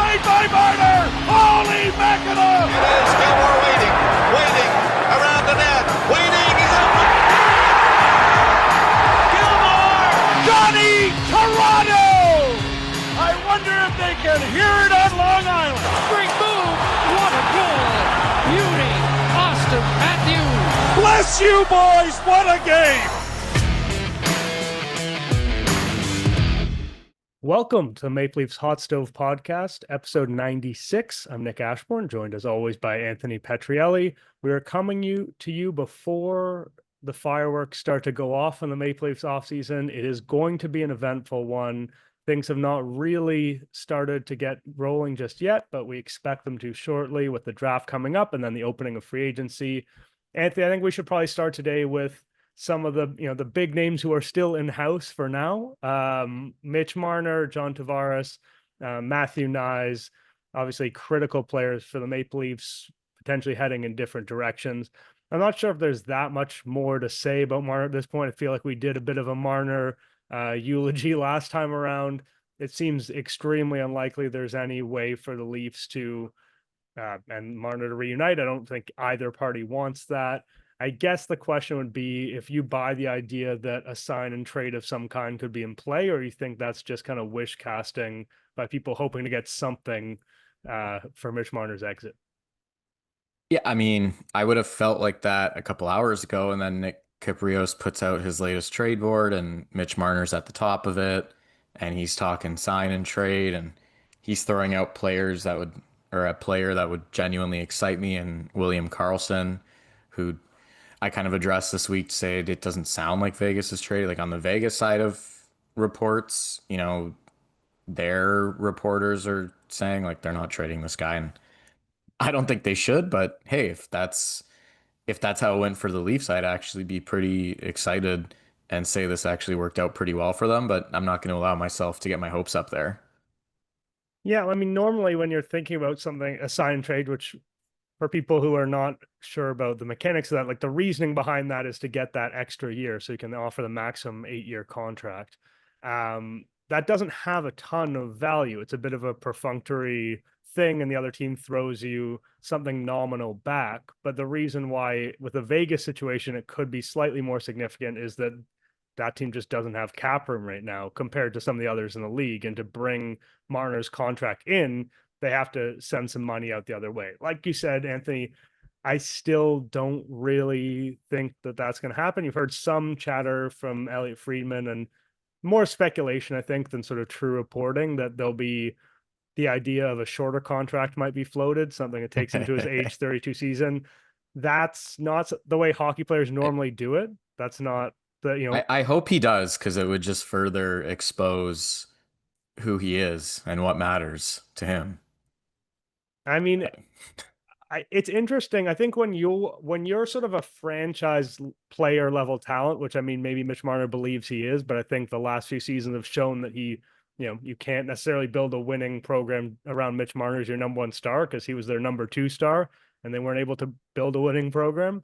made by Marner! Holy mackerel! It is Gilmore waiting around the net, waiting, he's open! Gilmore! Johnny Toronto! I wonder if they can hear it on Long Island. Great move! What a goal! Beauty! Austin Matthews! Bless you, boys! What a game! Welcome to the Maple Leafs Hot Stove Podcast, episode 96. I'm Nick Ashbourne, joined as always by Anthony Petrielli. We are coming to you before the fireworks start to go off in the Maple Leafs offseason. It is going to be an eventful one. Things have not really started to get rolling just yet, but we expect them to shortly with the draft coming up and then the opening of free agency. Anthony, I think we should probably start today with some of the the big names who are still in house for now. Mitch Marner, John Tavares, Matthew Knies, obviously critical players for the Maple Leafs, potentially heading in different directions. I'm not sure if there's that much more to say about Marner at this point. I feel like we did a bit of a Marner eulogy last time around. It seems extremely unlikely there's any way for the Leafs to and Marner to reunite. I don't think either party wants that. I guess the question would be if you buy the idea that a sign and trade of some kind could be in play, or you think that's just kind of wish casting by people hoping to get something for Mitch Marner's exit. Yeah, I mean, I would have felt like that a couple hours ago, and then Nick Kypreos puts out his latest trade board, and Mitch Marner's at the top of it, and he's talking sign and trade, and he's throwing out players that would, or a player that would genuinely excite me, and William Karlsson, who I kind of addressed this week to say it doesn't sound like Vegas is traded. Like on the Vegas side of reports, their reporters are saying like they're not trading this guy, and I don't think they should. But hey, if that's how it went for the Leafs, I'd actually be pretty excited and say this actually worked out pretty well for them. But I'm not going to allow myself to get my hopes up there. Yeah, I mean, normally when you're thinking about something, a sign trade, which for people who are not sure about the mechanics of that, like the reasoning behind that is to get that extra year so you can offer the maximum 8-year contract. That doesn't have a ton of value. It's a bit of a perfunctory thing, and the other team throws you something nominal back. But the reason why with the Vegas situation it could be slightly more significant is that that team just doesn't have cap room right now compared to some of the others in the league. And to bring Marner's contract in, they have to send some money out the other way. Like you said, Anthony, I still don't really think that that's going to happen. You've heard some chatter from Elliot Friedman and more speculation, I think, than sort of true reporting that there'll be the idea of a shorter contract might be floated, something that takes him to his age 32 season. That's not the way hockey players normally do it. That's not the, I hope he does, because it would just further expose who he is and what matters to him. I mean, it's interesting. I think when you're sort of a franchise player level talent, which I mean, maybe Mitch Marner believes he is, but I think the last few seasons have shown that he, you can't necessarily build a winning program around Mitch Marner as your number one star, because he was their number 2 star and they weren't able to build a winning program.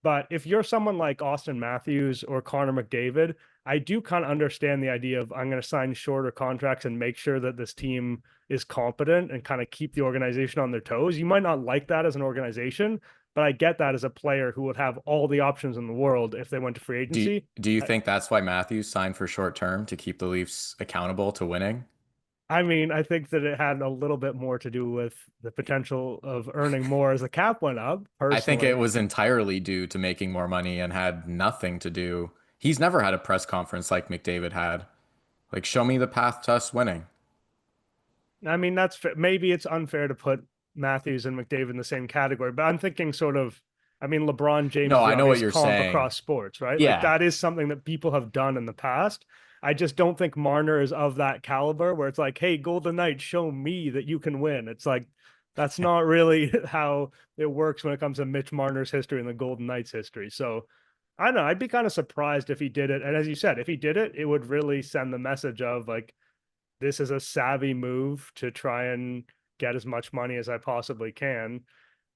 But if you're someone like Austin Matthews or Connor McDavid, I do kind of understand the idea of I'm going to sign shorter contracts and make sure that this team is competent and kind of keep the organization on their toes. You might not like that as an organization, but I get that as a player who would have all the options in the world if they went to free agency. Do you think that's why Matthews signed for short term, to keep the Leafs accountable to winning? I mean, I think that it had a little bit more to do with the potential of earning more as the cap went up. Personally. I think it was entirely due to making more money and had nothing to do. He's never had a press conference like McDavid had. Like, show me the path to us winning. I mean, maybe it's unfair to put Matthews and McDavid in the same category, but I'm thinking sort of, I mean, LeBron James. No, I know what you're saying. Across sports, right? Yeah. Like, that is something that people have done in the past. I just don't think Marner is of that caliber where it's like, hey, Golden Knights, show me that you can win. It's like, that's not really how it works when it comes to Mitch Marner's history and the Golden Knights history. So I don't know. I'd be kind of surprised if he did it. And as you said, if he did it, it would really send the message of like, this is a savvy move to try and get as much money as I possibly can.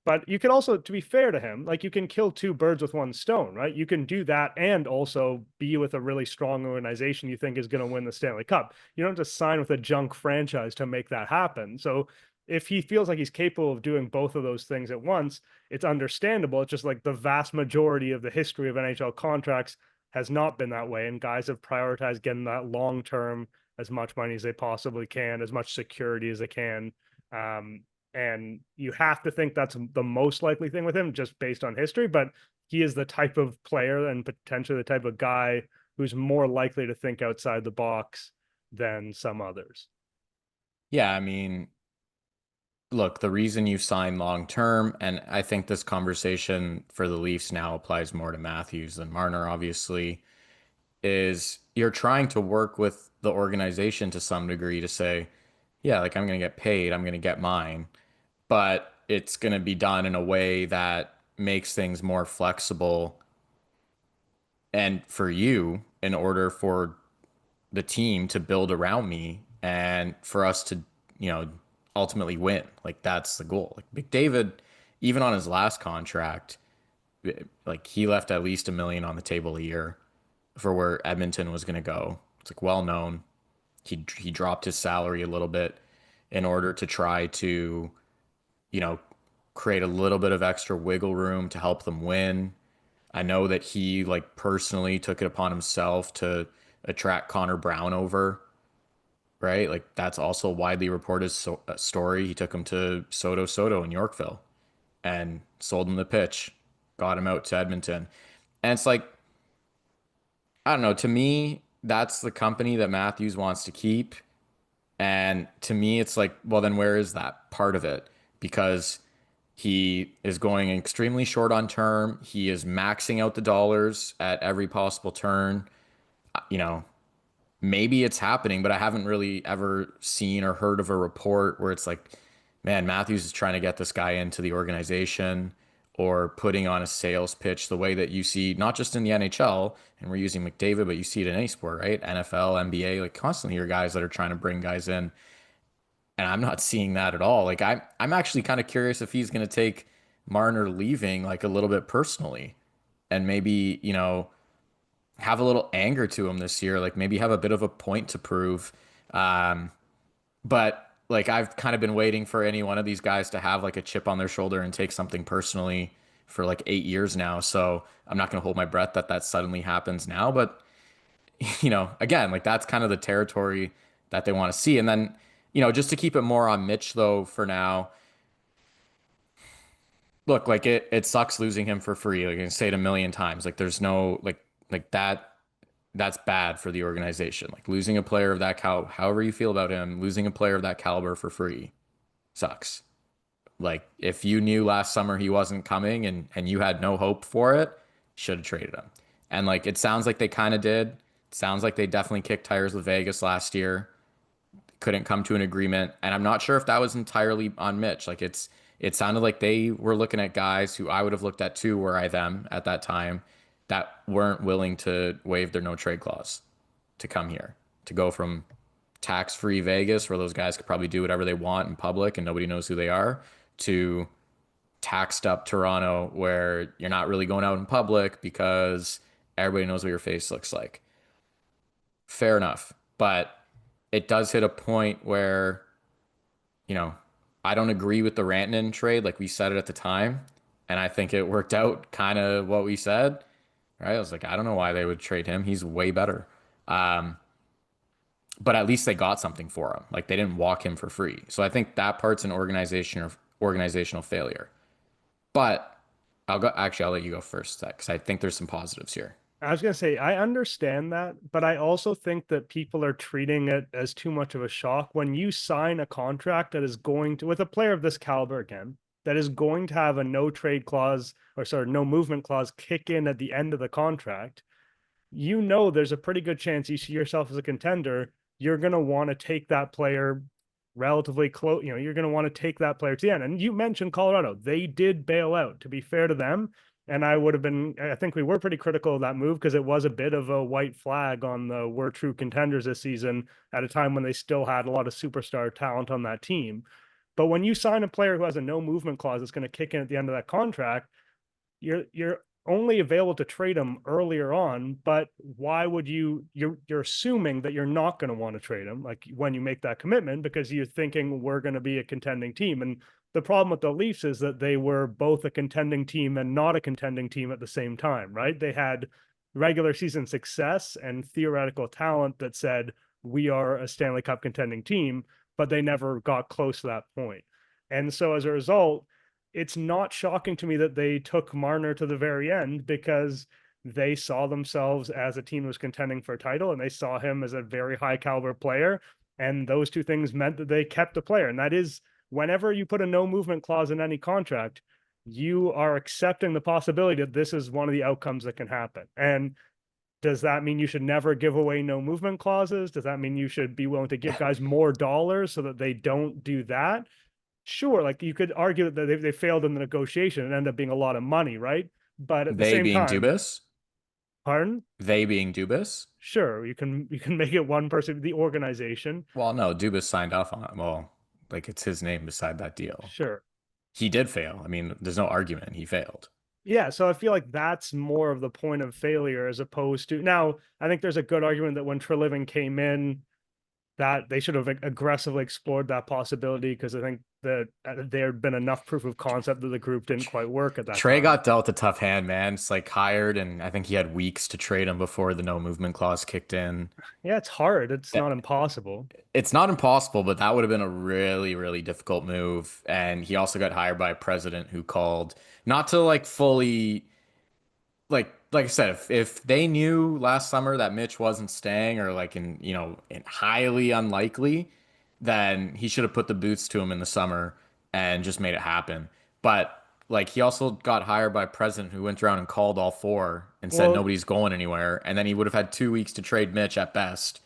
But you can also, to be fair to him, like you can kill 2 birds with 1 stone, right? You can do that and also be with a really strong organization you think is going to win the Stanley Cup. You don't just sign with a junk franchise to make that happen. So if he feels like he's capable of doing both of those things at once, it's understandable. It's just like the vast majority of the history of NHL contracts has not been that way. And guys have prioritized getting that long term, as much money as they possibly can, as much security as they can. And you have to think that's the most likely thing with him just based on history. But he is the type of player and potentially the type of guy who's more likely to think outside the box than some others. Yeah, I mean, look, the reason you sign long term, and I think this conversation for the Leafs now applies more to Matthews than Marner, obviously, is you're trying to work with the organization to some degree to say, yeah, like I'm going to get paid, I'm going to get mine, but it's going to be done in a way that makes things more flexible and for you in order for the team to build around me and for us to, ultimately win. Like that's the goal. Like McDavid, even on his last contract, like he left at least $1 million on the table a year for where Edmonton was going to go. It's like well known. He dropped his salary a little bit in order to try to, you know, create a little bit of extra wiggle room to help them win. I know that he like personally took it upon himself to attract Connor Brown over, right? Like that's also a widely reported story. He took him to Soto in Yorkville and sold him the pitch, got him out to Edmonton. And it's like, I don't know, to me, that's the company that Matthews wants to keep. And to me, it's like, well, then where is that part of it? Because he is going extremely short on term. He is maxing out the dollars at every possible turn. You know, maybe it's happening, but I haven't really ever seen or heard of a report where it's like, man, Matthews is trying to get this guy into the organization or putting on a sales pitch the way that you see, not just in the NHL, and we're using McDavid, but you see it in any sport, right? NFL, NBA, like constantly your guys that are trying to bring guys in. And I'm not seeing that at all. Like I'm actually kind of curious if he's going to take Marner leaving like a little bit personally and maybe, have a little anger to him this year, like maybe have a bit of a point to prove. But like I've kind of been waiting for any one of these guys to have like a chip on their shoulder and take something personally for like 8 years now. So I'm not going to hold my breath that that suddenly happens now. But, again, like that's kind of the territory that they want to see. And then, just to keep it more on Mitch though, for now, look, like it sucks losing him for free. Like I can say it a million times. Like there's no like that's bad for the organization. Like losing a player of that however you feel about him, losing a player of that caliber for free sucks. Like if you knew last summer he wasn't coming and you had no hope for it, should have traded him. And like it sounds like they kind of did. It sounds like they definitely kicked tires with Vegas last year. Couldn't come to an agreement. And I'm not sure if that was entirely on Mitch. Like it sounded like they were looking at guys who I would have looked at too, were I them at that time, that weren't willing to waive their no trade clause to come here, to go from tax-free Vegas, where those guys could probably do whatever they want in public and nobody knows who they are, to taxed up Toronto, where you're not really going out in public because everybody knows what your face looks like. Fair enough. But it does hit a point where, I don't agree with the Rantanen trade. Like we said it at the time. And I think it worked out kind of what we said, right? I was like, I don't know why they would trade him. He's way better. But at least they got something for him. Like they didn't walk him for free. So I think that part's an organizational failure. But I'll let you go first, because I think there's some positives here. I was going to say, I understand that, but I also think that people are treating it as too much of a shock. When you sign a contract that is going to, with a player of this caliber again, that is going to have a no trade clause, or sorry, no movement clause kick in at the end of the contract, there's a pretty good chance you see yourself as a contender. You're going to want to take that player relatively close. You're going to want to take that player to the end. And you mentioned Colorado. They did bail out, to be fair to them. And I think we were pretty critical of that move because it was a bit of a white flag on the we're true contenders this season at a time when they still had a lot of superstar talent on that team. But when you sign a player who has a no movement clause that's going to kick in at the end of that contract, you're only available to trade him earlier on, but why would you're assuming that you're not going to want to trade him like when you make that commitment because you're thinking we're going to be a contending team. And the problem with the Leafs is that they were both a contending team and not a contending team at the same time, right? They had regular season success and theoretical talent that said we are a Stanley Cup contending team, but they never got close to that point. And so as a result, it's not shocking to me that they took Marner to the very end because they saw themselves as a team that was contending for a title and they saw him as a very high caliber player. And those two things meant that they kept the player. And that is, whenever you put a no movement clause in any contract, you are accepting the possibility that this is one of the outcomes that can happen. And does that mean you should never give away no movement clauses? Does that mean you should be willing to give guys more dollars so that they don't do that? Sure, like you could argue that they failed in the negotiation and ended up being a lot of money, right? But at the They same being time, Dubas? pardon? They being Dubas? Sure, you can make it one person, the organization. Well, no, Dubas signed off on it. Well, like it's his name beside that deal. Sure. He did fail. I mean, there's no argument. He failed. Yeah, so I feel like that's more of the point of failure as opposed to now. I think there's a good argument that when Treliving came in, that they should have aggressively explored that possibility because I think that there had been enough proof of concept that the group didn't quite work at that Trey time. got dealt a tough hand, man. It's like hired, and I think he had weeks to trade him before the no movement clause kicked in. Yeah, it's hard. It's Yeah. not impossible. It's not impossible, but that would have been a really, really difficult move. And he also got hired by a president who called not to like fully like I said, if they knew last summer that Mitch wasn't staying or like in highly unlikely, then he should have put the boots to him in the summer and just made it happen. But like he also got hired by a president who went around and called all four and said Well, nobody's going anywhere, and then he would have had 2 weeks to trade Mitch at best.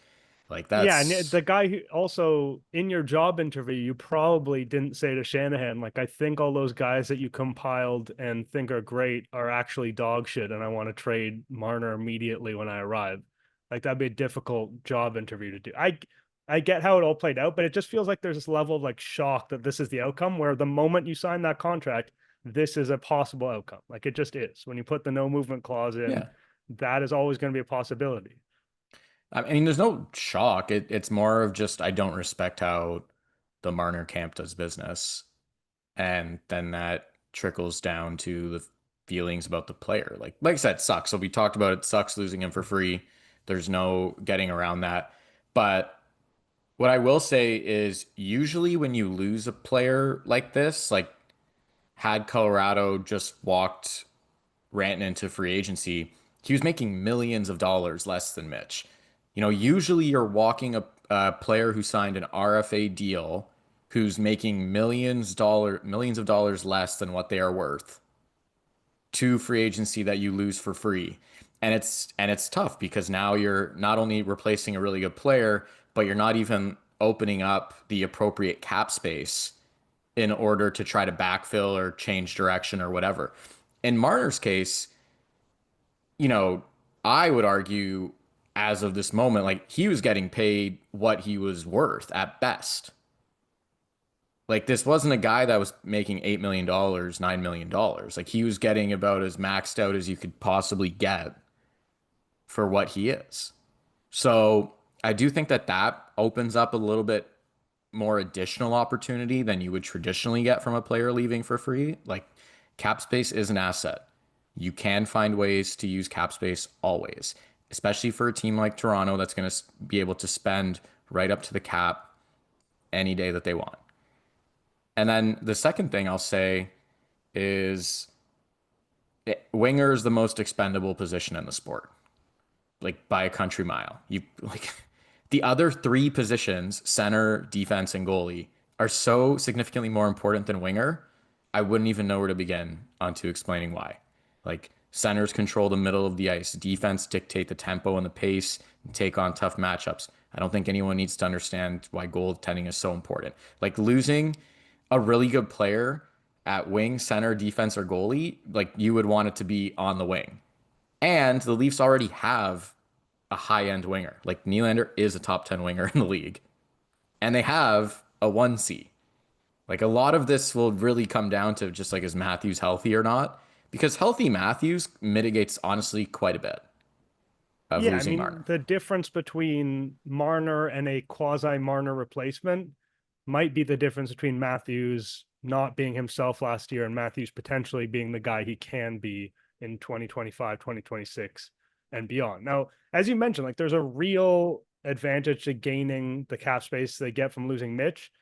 Like yeah, and that's the guy who also in your job interview, you probably didn't say to Shanahan, like, I think all those guys that you compiled and think are great are actually dog shit, and I want to trade Marner immediately when I arrive. Like that'd be a difficult job interview to do. I get how it all played out, but it just feels like there's this level of like shock that this is the outcome where the moment you sign that contract, this is a possible outcome. Like it just is. When you put the no movement clause in, yeah. that is always going to be a possibility. I mean, there's no shock. It's more of just I don't respect how the Marner camp does business. And then that trickles down to the feelings about the player. Like I said, it sucks. So we talked about it sucks losing him for free. There's no getting around that. But what I will say is usually when you lose a player like this, like had Colorado just walked ranting into free agency, he was making millions of dollars less than Mitch. Usually you're walking a player who signed an RFA deal who's making millions of dollars less than what they are worth to free agency that you lose for free. And it's tough because now you're not only replacing a really good player, but you're not even opening up the appropriate cap space in order to try to backfill or change direction or whatever. In Marner's case, I would argue as of this moment, like he was getting paid what he was worth at best. Like this wasn't a guy that was making $8 million, $9 million. Like he was getting about as maxed out as you could possibly get for what he is. So I do think that opens up a little bit more additional opportunity than you would traditionally get from a player leaving for free. Like cap space is an asset. You can find ways to use cap space always, especially for a team like Toronto that's going to be able to spend right up to the cap any day that they want. And then the second thing I'll say is winger is the most expendable position in the sport, like by a country mile. You like the other three positions, center, defense, and goalie, are so significantly more important than winger. I wouldn't even know where to begin onto explaining why. Like centers control the middle of the ice, defense dictate the tempo and the pace, and take on tough matchups. I don't think anyone needs to understand why goaltending is so important. Like losing a really good player at wing, center, defense, or goalie, like you would want it to be on the wing. And the Leafs already have a high-end winger. Like Nylander is a top 10 winger in the league. And they have a 1C. Like a lot of this will really come down to just like, is Matthews healthy or not? because healthy Matthews mitigates honestly quite a bit of Yeah, I losing mean, Marner. the difference between Marner and a quasi Marner replacement might be the difference between Matthews not being himself last year and Matthews potentially being the guy he can be in 2025, 2026, and beyond. Now, as you mentioned, like there's a real advantage to gaining the cap space they get from losing Mitch.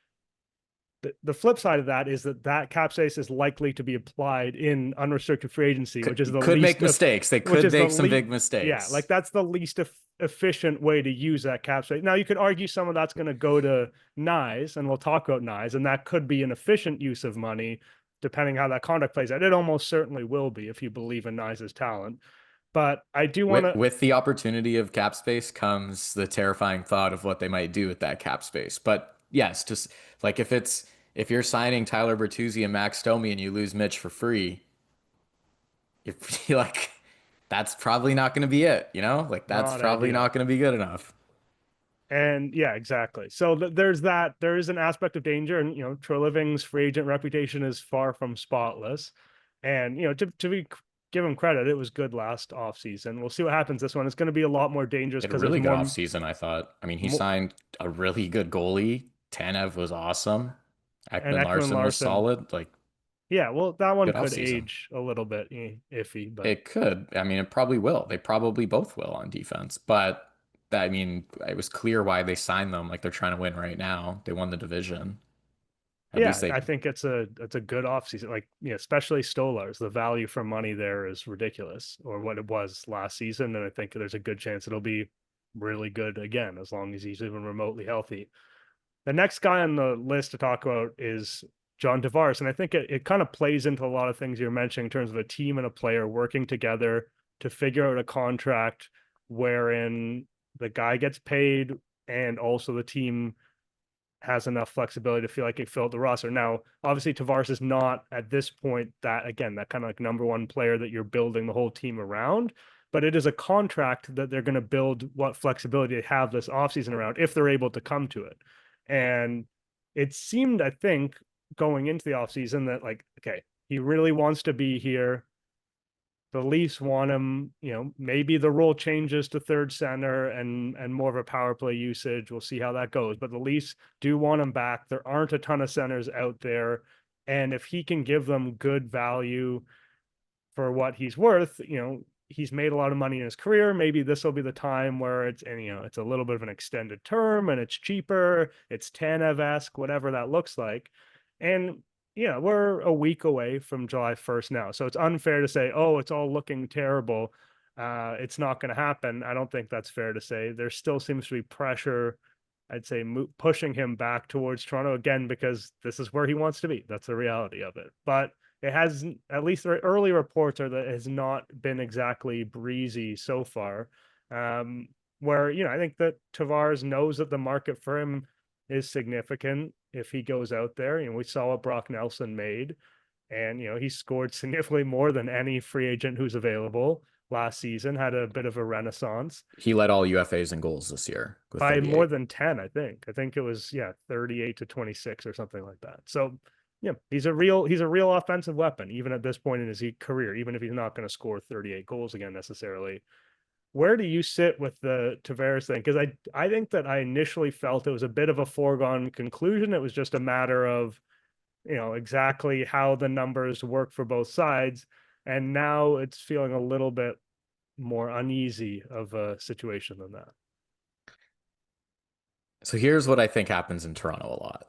The flip side of that is that cap space is likely to be applied in unrestricted free agency, which is the Could make least mistakes. They which could is the make some least big yeah, mistakes. like that's the least efficient way to use that cap space. Now you could argue some of that's going to go to Knies, and we'll talk about Knies, and that could be an efficient use of money, depending how that contract plays out. It almost certainly will be if you believe in Knies' talent. But I do want to With the opportunity of cap space comes the terrifying thought of what they might do with that cap space. But yes, just like if you're signing Tyler Bertuzzi and Max Domi and you lose Mitch for free, you're like that's probably not going to be it, you know? Like that's not probably ideal. not going to be good enough. And yeah, exactly. So there's that. There is an aspect of danger, and Treliving's free agent reputation is far from spotless. And give him credit, it was good last offseason. We'll see what happens this one. It's going to be a lot more dangerous He had a because there's really good more, offseason, I thought. I mean, he more signed a really good goalie. Tanev was awesome. and Ekman Ekman Larson was Larson. solid. Like Yeah, well, that one good could offseason. age a little bit iffy, but It could. I mean, it probably will. They probably both will on defense. But I mean, it was clear why they signed them. Like they're trying to win right now. They won the division. At least yeah, they I think it's a good offseason. Like, especially Stolarz, the value for money there is ridiculous, or what it was last season. And I think there's a good chance it'll be really good again, as long as he's even remotely healthy. The next guy on the list to talk about is John Tavares. And I think it kind of plays into a lot of things you're mentioning in terms of a team and a player working together to figure out a contract wherein the guy gets paid and also the team has enough flexibility to feel like it filled the roster. Now, obviously, Tavares is not at this point that kind of like number one player that you're building the whole team around, but it is a contract that they're going to build what flexibility they have this offseason around if they're able to come to it. And it seemed, I think, going into the offseason that like, okay, he really wants to be here. The Leafs want him, maybe the role changes to third center and more of a power play usage. We'll see how that goes. But the Leafs do want him back. There aren't a ton of centers out there. And if he can give them good value for what he's worth, he's made a lot of money in his career. Maybe this will be the time where it's a little bit of an extended term and it's cheaper. It's Tanev-esque, whatever that looks like. And we're a week away from July 1st now. So it's unfair to say, oh, it's all looking terrible. It's not going to happen. I don't think that's fair to say. There still seems to be pressure, I'd say, pushing him back towards Toronto again, because this is where he wants to be. That's the reality of it. But it has, at least the early reports are that it has not been exactly breezy so far. Where, I think that Tavares knows that the market for him is significant if he goes out there. We saw what Brock Nelson made, and he scored significantly more than any free agent who's available last season, had a bit of a renaissance. he led all UFAs in goals this year with By 38. more than 10, I think. I think it was 38 to 26 or something like that. So he's a real offensive weapon, even at this point in his career, even if he's not going to score 38 goals again necessarily. Where do you sit with the Tavares thing? Because I think that I initially felt it was a bit of a foregone conclusion. It was just a matter of, exactly how the numbers work for both sides. And now it's feeling a little bit more uneasy of a situation than that. So here's what I think happens in Toronto a lot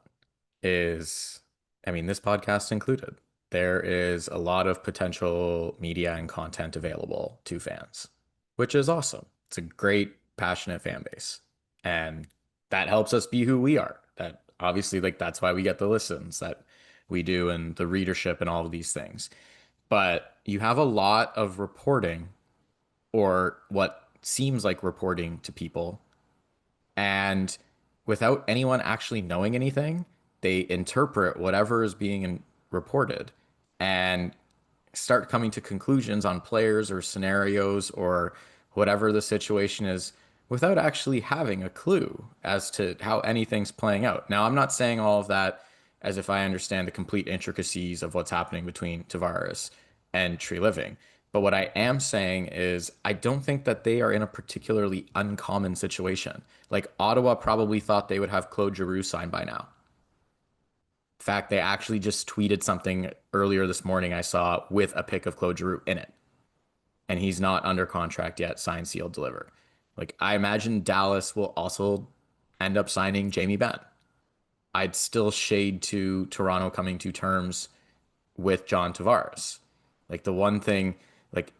is, I mean, this podcast included, there is a lot of potential media and content available to fans, which is awesome. It's a great, passionate fan base. And that helps us be who we are. That obviously, like, that's why we get the listens that we do and the readership and all of these things. But you have a lot of reporting or what seems like reporting to people. And without anyone actually knowing anything, they interpret whatever is being reported and start coming to conclusions on players or scenarios or whatever the situation is without actually having a clue as to how anything's playing out. Now, I'm not saying all of that as if I understand the complete intricacies of what's happening between Tavares and Tree Living. But what I am saying is I don't think that they are in a particularly uncommon situation. Like Ottawa probably thought they would have Claude Giroux signed by now. In fact, they actually just tweeted something earlier this morning I saw with a pic of Claude Giroux in it. And he's not under contract yet, signed, sealed, delivered. Like I imagine Dallas will also end up signing Jamie Benn. I'd still shade to Toronto coming to terms with John Tavares. Like the one thing, like,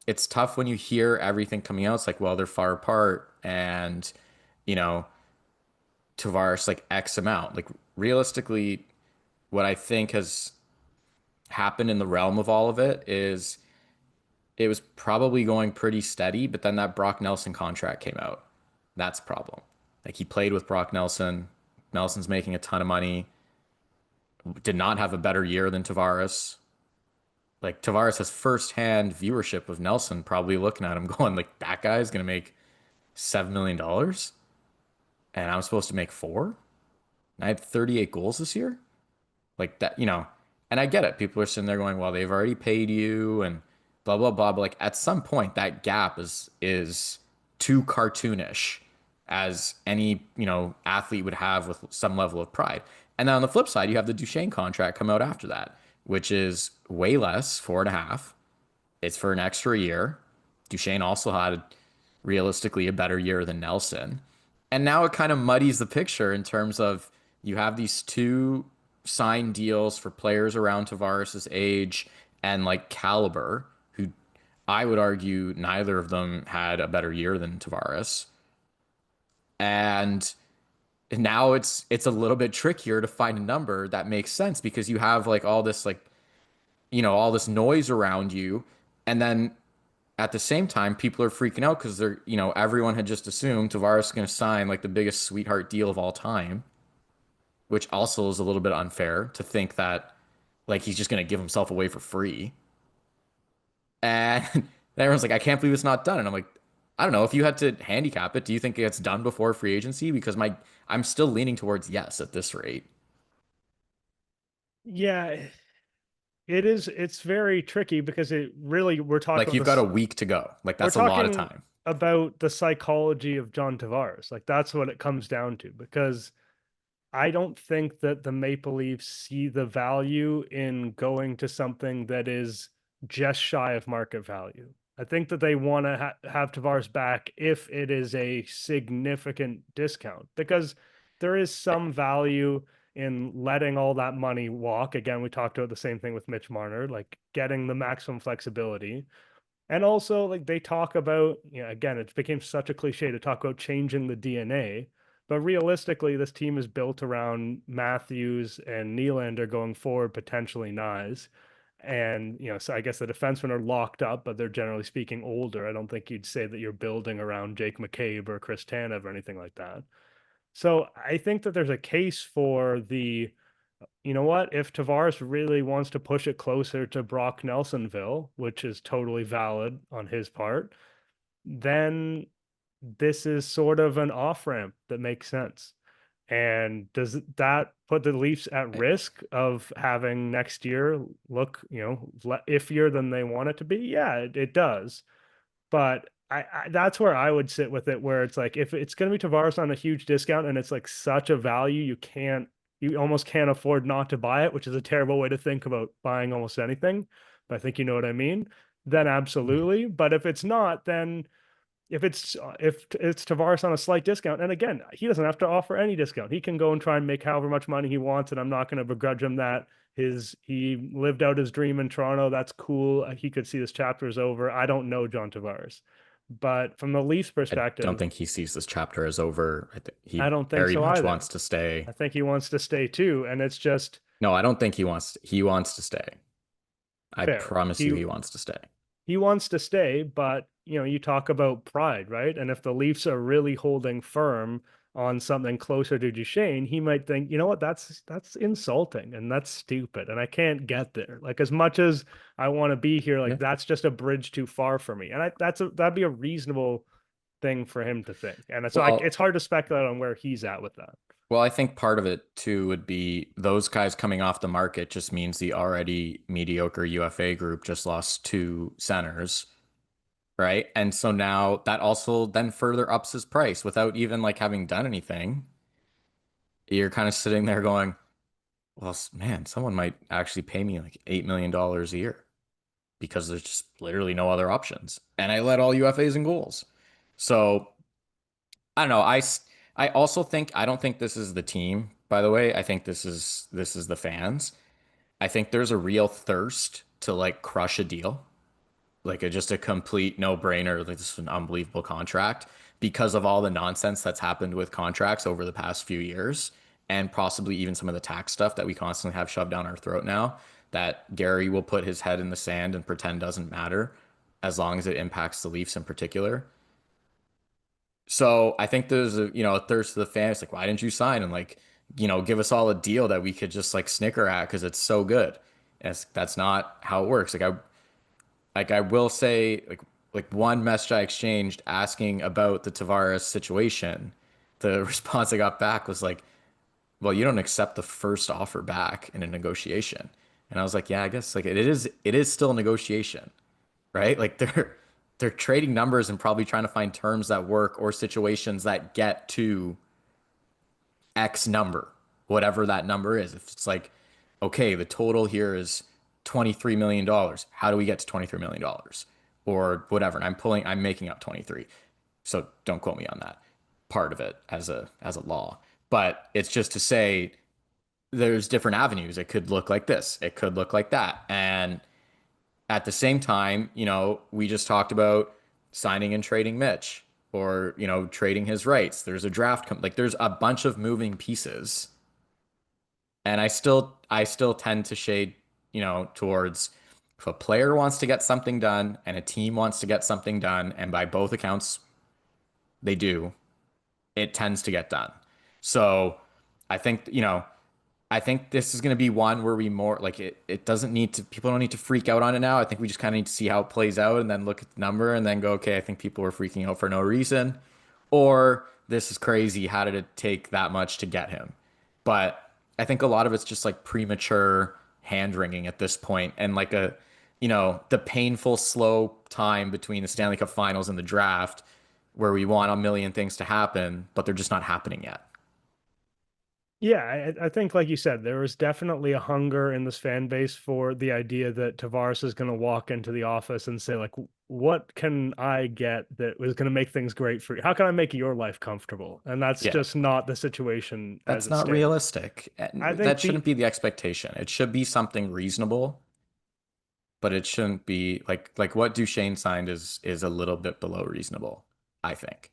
it's tough when you hear everything coming out. It's like, well, they're far apart and, you know, Tavares like X amount. Like realistically, what I think has happened in the realm of all of it is it was probably going pretty steady, but then that Brock Nelson contract came out. That's a problem. Like he played with Brock Nelson. Nelson's making a ton of money. Did not have a better year than Tavares. Like Tavares has firsthand viewership of Nelson, probably looking at him going like, that guy's gonna make $7 million, and I'm supposed to make 4. And I had 38 goals this year. Like that, and I get it. People are sitting there going, well, they've already paid you and blah blah blah. But like at some point, that gap is too cartoonish as any, athlete would have with some level of pride. And then on the flip side, you have the Duchesne contract come out after that, which is way less, 4.5. It's for an extra year. Duchesne also had realistically a better year than Nelson. And now it kind of muddies the picture in terms of you have these two signed deals for players around Tavares' age and like caliber, who I would argue neither of them had a better year than Tavares. And now it's a little bit trickier to find a number that makes sense because you have like all this like, all this noise around you. And then at the same time, people are freaking out because they're, everyone had just assumed Tavares is going to sign like the biggest sweetheart deal of all time, which also is a little bit unfair to think that like he's just going to give himself away for free. And everyone's like, I can't believe it's not done. And I'm like, I don't know. If you had to handicap it, do you think it gets done before free agency? Because I'm still leaning towards yes at this rate. Yeah, it is. It's very tricky because we're talking Like you've got a week to go. Like that's a lot of time. About the psychology of John Tavares. Like that's what it comes down to, because I don't think that the Maple Leafs see the value in going to something that is just shy of market value. I think that they want to have Tavares back if it is a significant discount, because there is some value in letting all that money walk. Again, we talked about the same thing with Mitch Marner, like getting the maximum flexibility. And also, like they talk about, again, it became such a cliche to talk about changing the DNA. But realistically, this team is built around Matthews and Nylander going forward, potentially Knies. And, so I guess the defensemen are locked up, but they're generally speaking older. I don't think you'd say that you're building around Jake McCabe or Chris Tanev or anything like that. So I think that there's a case for the, if Tavares really wants to push it closer to Brock Nelsonville, which is totally valid on his part, then this is sort of an off-ramp that makes sense. And does that put the Leafs at risk of having next year look, iffier than they want it to be? Yeah, it does. But I that's where I would sit with it, where it's like, if it's going to be Tavares on a huge discount and it's like such a value, you almost can't afford not to buy it, which is a terrible way to think about buying almost anything. But I think you know what I mean. Then absolutely. But if it's not, then if it's Tavares on a slight discount, and again, he doesn't have to offer any discount. He can go and try and make however much money he wants, and I'm not going to begrudge him that. He lived out his dream in Toronto. That's cool. He could see this chapter is over. I don't know John Tavares, but from the Leafs perspective, I don't think he sees this chapter as over. I don't think very so much either. wants to stay. I think he wants to stay too, and it's just no. I don't think he wants to stay. I fair. promise you, he wants to stay. He wants to stay, but you talk about pride, right? And if the Leafs are really holding firm on something closer to Duchesne, he might think, you know what, that's insulting and that's stupid, and I can't get there. Like, as much as I want to be here, like that's just a bridge too far for me. And that'd be a reasonable thing for him to think. And so it's hard to speculate on where he's at with that. Well, I think part of it too would be those guys coming off the market just means the already mediocre UFA group just lost two centers, right? And so now that also then further ups his price without even like having done anything. You're kind of sitting there going, well, man, someone might actually pay me like $8 million a year because there's just literally no other options. And I led all UFAs in goals. So I don't know. I also think I don't think this is the team, by the way. I think this is the fans. I think there's a real thirst to like crush a deal, like just a complete no-brainer. Like this is an unbelievable contract because of all the nonsense that's happened with contracts over the past few years, and possibly even some of the tax stuff that we constantly have shoved down our throat now. That Gary will put his head in the sand and pretend doesn't matter, as long as it impacts the Leafs in particular. So I think there's a thirst of the fans like, why didn't you sign and like, give us all a deal that we could just like snicker at because it's so good. And that's not how it works. Like I will say like one message I exchanged asking about the Tavares situation, the response I got back was like, well, you don't accept the first offer back in a negotiation. And I was like, yeah, I guess like it is still a negotiation, right? Like they're trading numbers and probably trying to find terms that work or situations that get to X number, whatever that number is. If it's like, okay, the total here is $23 million. Dollars. How do we get to $23 million? Dollars? Or whatever. And I'm making up 23. So don't quote me on that part of it as a law. But it's just to say there's different avenues. It could look like this. It could look like that. And at the same time, we just talked about signing and trading Mitch or, trading his rights. There's a draft like there's a bunch of moving pieces. And I still tend to shade, towards if a player wants to get something done and a team wants to get something done, and by both accounts they do, it tends to get done. So I think, I think this is going to be one where we more like it doesn't need to, people don't need to freak out on it now. I think we just kind of need to see how it plays out and then look at the number and then go, okay, I think people were freaking out for no reason. Or this is crazy. How did it take that much to get him? But I think a lot of it's just like premature hand wringing at this point and like the painful, slow time between the Stanley Cup finals and the draft where we want a million things to happen, but they're just not happening yet. Yeah, I think, like you said, there was definitely a hunger in this fan base for the idea that Tavares is going to walk into the office and say, like, what can I get that was going to make things great for you? How can I make your life comfortable? And that's Yeah. just not the situation as That's it not stands. realistic. I And think that the shouldn't be the expectation. It should be something reasonable, but it shouldn't be like what Duchesne signed is a little bit below reasonable, I think.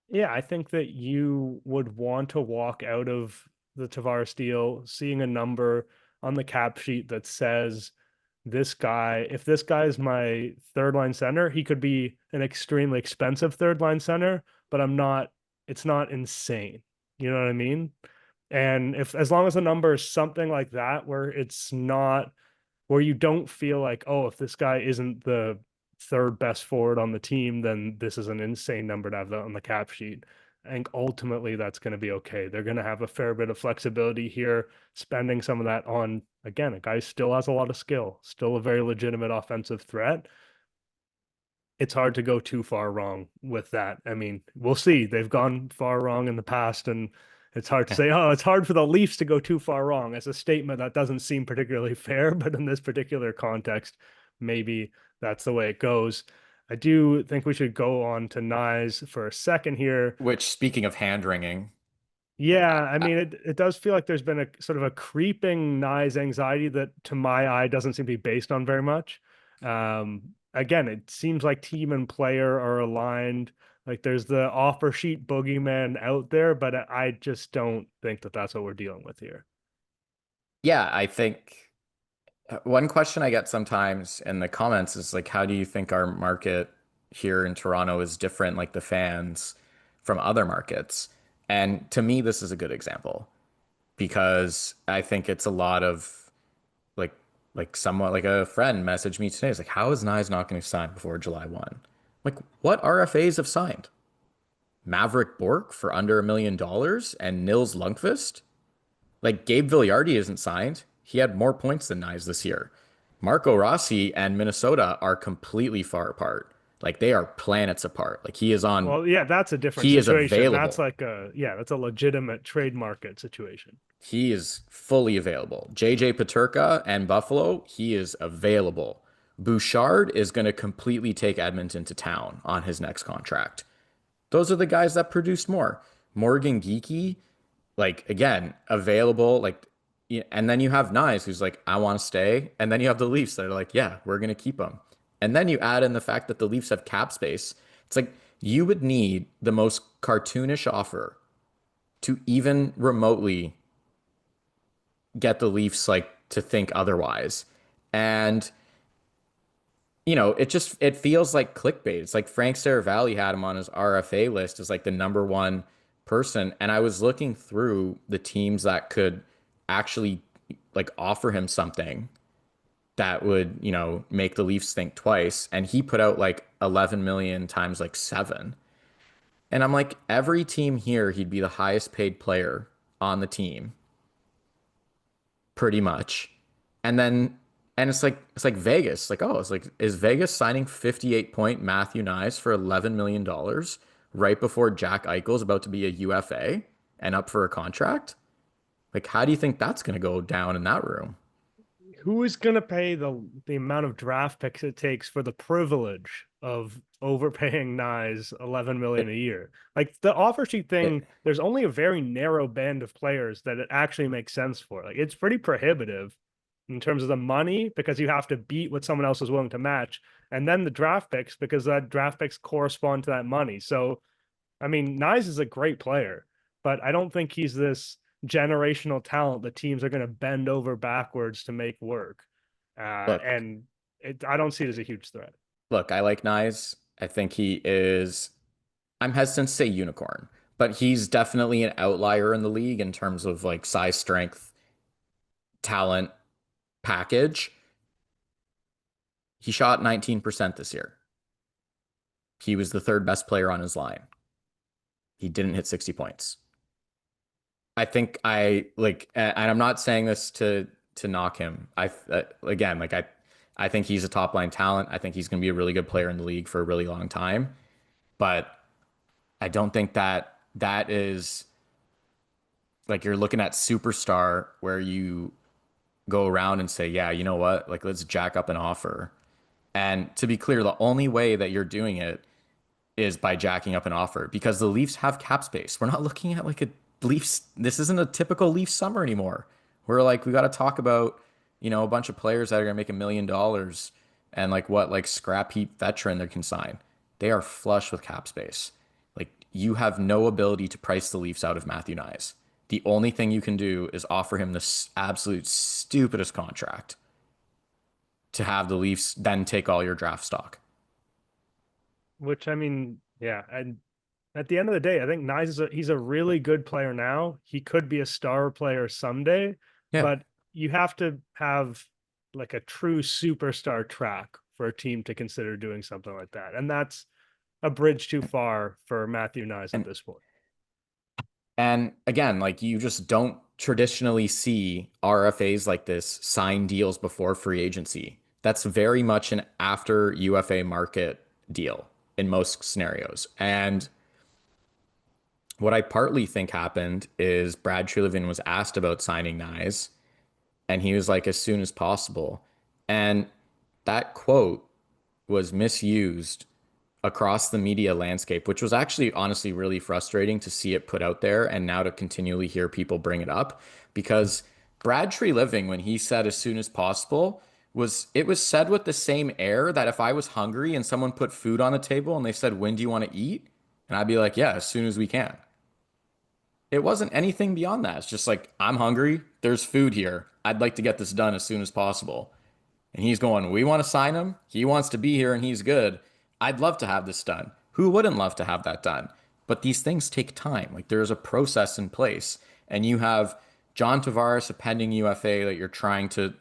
Yeah, I think that you would want to walk out of the Tavares deal seeing a number on the cap sheet that says this guy, if this guy is my third line center, he could be an extremely expensive third line center, but it's not insane. You know what I mean? And if as long as the number is something like that, where it's not where you don't feel like, oh, if this guy isn't the third best forward on the team, then this is an insane number to have on the cap sheet. I think ultimately that's going to be okay. They're going to have a fair bit of flexibility here, spending some of that on, again, a guy who still has a lot of skill, still a very legitimate offensive threat. It's hard to go too far wrong with that. I mean, we'll see. They've gone far wrong in the past, and it's hard to Yeah. say, oh, it's hard for the Leafs to go too far wrong as a statement that doesn't seem particularly fair, but in this particular context, maybe that's the way it goes. I do think we should go on to Knies for a second here. Which, speaking of hand wringing, Yeah, I I, mean, it does feel like there's been a sort of a creeping Knies anxiety that, to my eye, doesn't seem to be based on very much. Again, it seems like team and player are aligned. Like there's the offer sheet boogeyman out there, but I just don't think that that's what we're dealing with here. yeah, I think one question I get sometimes in the comments is like, how do you think our market here in Toronto is different, like the fans from other markets? And to me, this is a good example because I think it's a lot of like somewhat like a friend messaged me today. It's like, how is Nye not going to sign before July 1? Like, what RFAs have signed? Maverick Bork for under $1 million and Nils Lundqvist. Like Gabe Villardi isn't signed. He had more points than Knies this year. Marco Rossi and Minnesota are completely far apart. Like they are planets apart. Like Well, yeah, that's a different he is situation. That's available. like that's a legitimate trade market situation. He is fully available. JJ Paterka and Buffalo, he is available. Bouchard is going to completely take Edmonton to town on his next contract. Those are the guys that produced more. Morgan Geeky, like again, available. And then you have Knies, who's like, I want to stay. And then you have the Leafs that are like, yeah, we're going to keep him. And then you add in the fact that the Leafs have cap space. It's like you would need the most cartoonish offer to even remotely get the Leafs like to think otherwise. And it feels like clickbait. It's like Frank Saravalli had him on his RFA list as like the number one person. And I was looking through the teams that could actually like offer him something that would, make the Leafs think twice. And he put out like 11 million times like 7. And I'm like, every team here, he'd be the highest paid player on the team, pretty much. And it's like Vegas. Like, oh, it's like, is Vegas signing 58-point Matthew Knies for $11 million right before Jack Eichel's about to be a UFA and up for a contract? Like, how do you think that's going to go down in that room? Who is going to pay the amount of draft picks it takes for the privilege of overpaying Knies 11 million a year? Like the offer sheet thing, there's only a very narrow band of players that it actually makes sense for. Like it's pretty prohibitive in terms of the money because you have to beat what someone else is willing to match, and then the draft picks because that draft picks correspond to that money. So, I mean, Knies is a great player, but I don't think he's this generational talent that teams are going to bend over backwards to make work. Look, I don't see it as a huge threat. look, I like Knies. I think he is, I'm hesitant to say unicorn, but he's definitely an outlier in the league in terms of like size, strength, talent, package. He shot 19% this year. He was the third best player on his line. He didn't hit 60 points. I think I like, and I'm not saying this to knock him. Again, like I think he's a top line talent. I think he's going to be a really good player in the league for a really long time. But I don't think that is like you're looking at superstar where you go around and say, yeah, you know what? Like, let's jack up an offer. And to be clear, the only way that you're doing it is by jacking up an offer because the Leafs have cap space. We're not looking at like a Leafs. This isn't a typical Leafs summer anymore. We're like, we got to talk about, a bunch of players that are going to make $1 million and like scrap heap veteran they can sign. They are flush with cap space. Like you have no ability to price the Leafs out of Matthew Knies. The only thing you can do is offer him the absolute stupidest contract to have the Leafs then take all your draft stock. Which I mean, yeah, and at the end of the day, I think Knies he's a really good player now. He could be a star player someday, Yeah. but you have to have like a true superstar track for a team to consider doing something like that. And that's a bridge too far for Matthew Knies at this point. And again, like you just don't traditionally see RFAs like this sign deals before free agency. That's very much an after UFA market deal in most scenarios. And what I partly think happened is Brad Treliving was asked about signing Knies, and he was like, as soon as possible. And that quote was misused across the media landscape, which was actually honestly really frustrating to see it put out there and now to continually hear people bring it up because Brad Treliving, when he said as soon as possible, it was said with the same air that if I was hungry and someone put food on the table and they said, when do you want to eat? And I'd be like, yeah, as soon as we can. It wasn't anything beyond that. It's just like, I'm hungry. There's food here. I'd like to get this done as soon as possible. And he's going, we want to sign him. He wants to be here and he's good. I'd love to have this done. Who wouldn't love to have that done? But these things take time. Like there's a process in place. And you have John Tavares, a pending UFA that you're trying to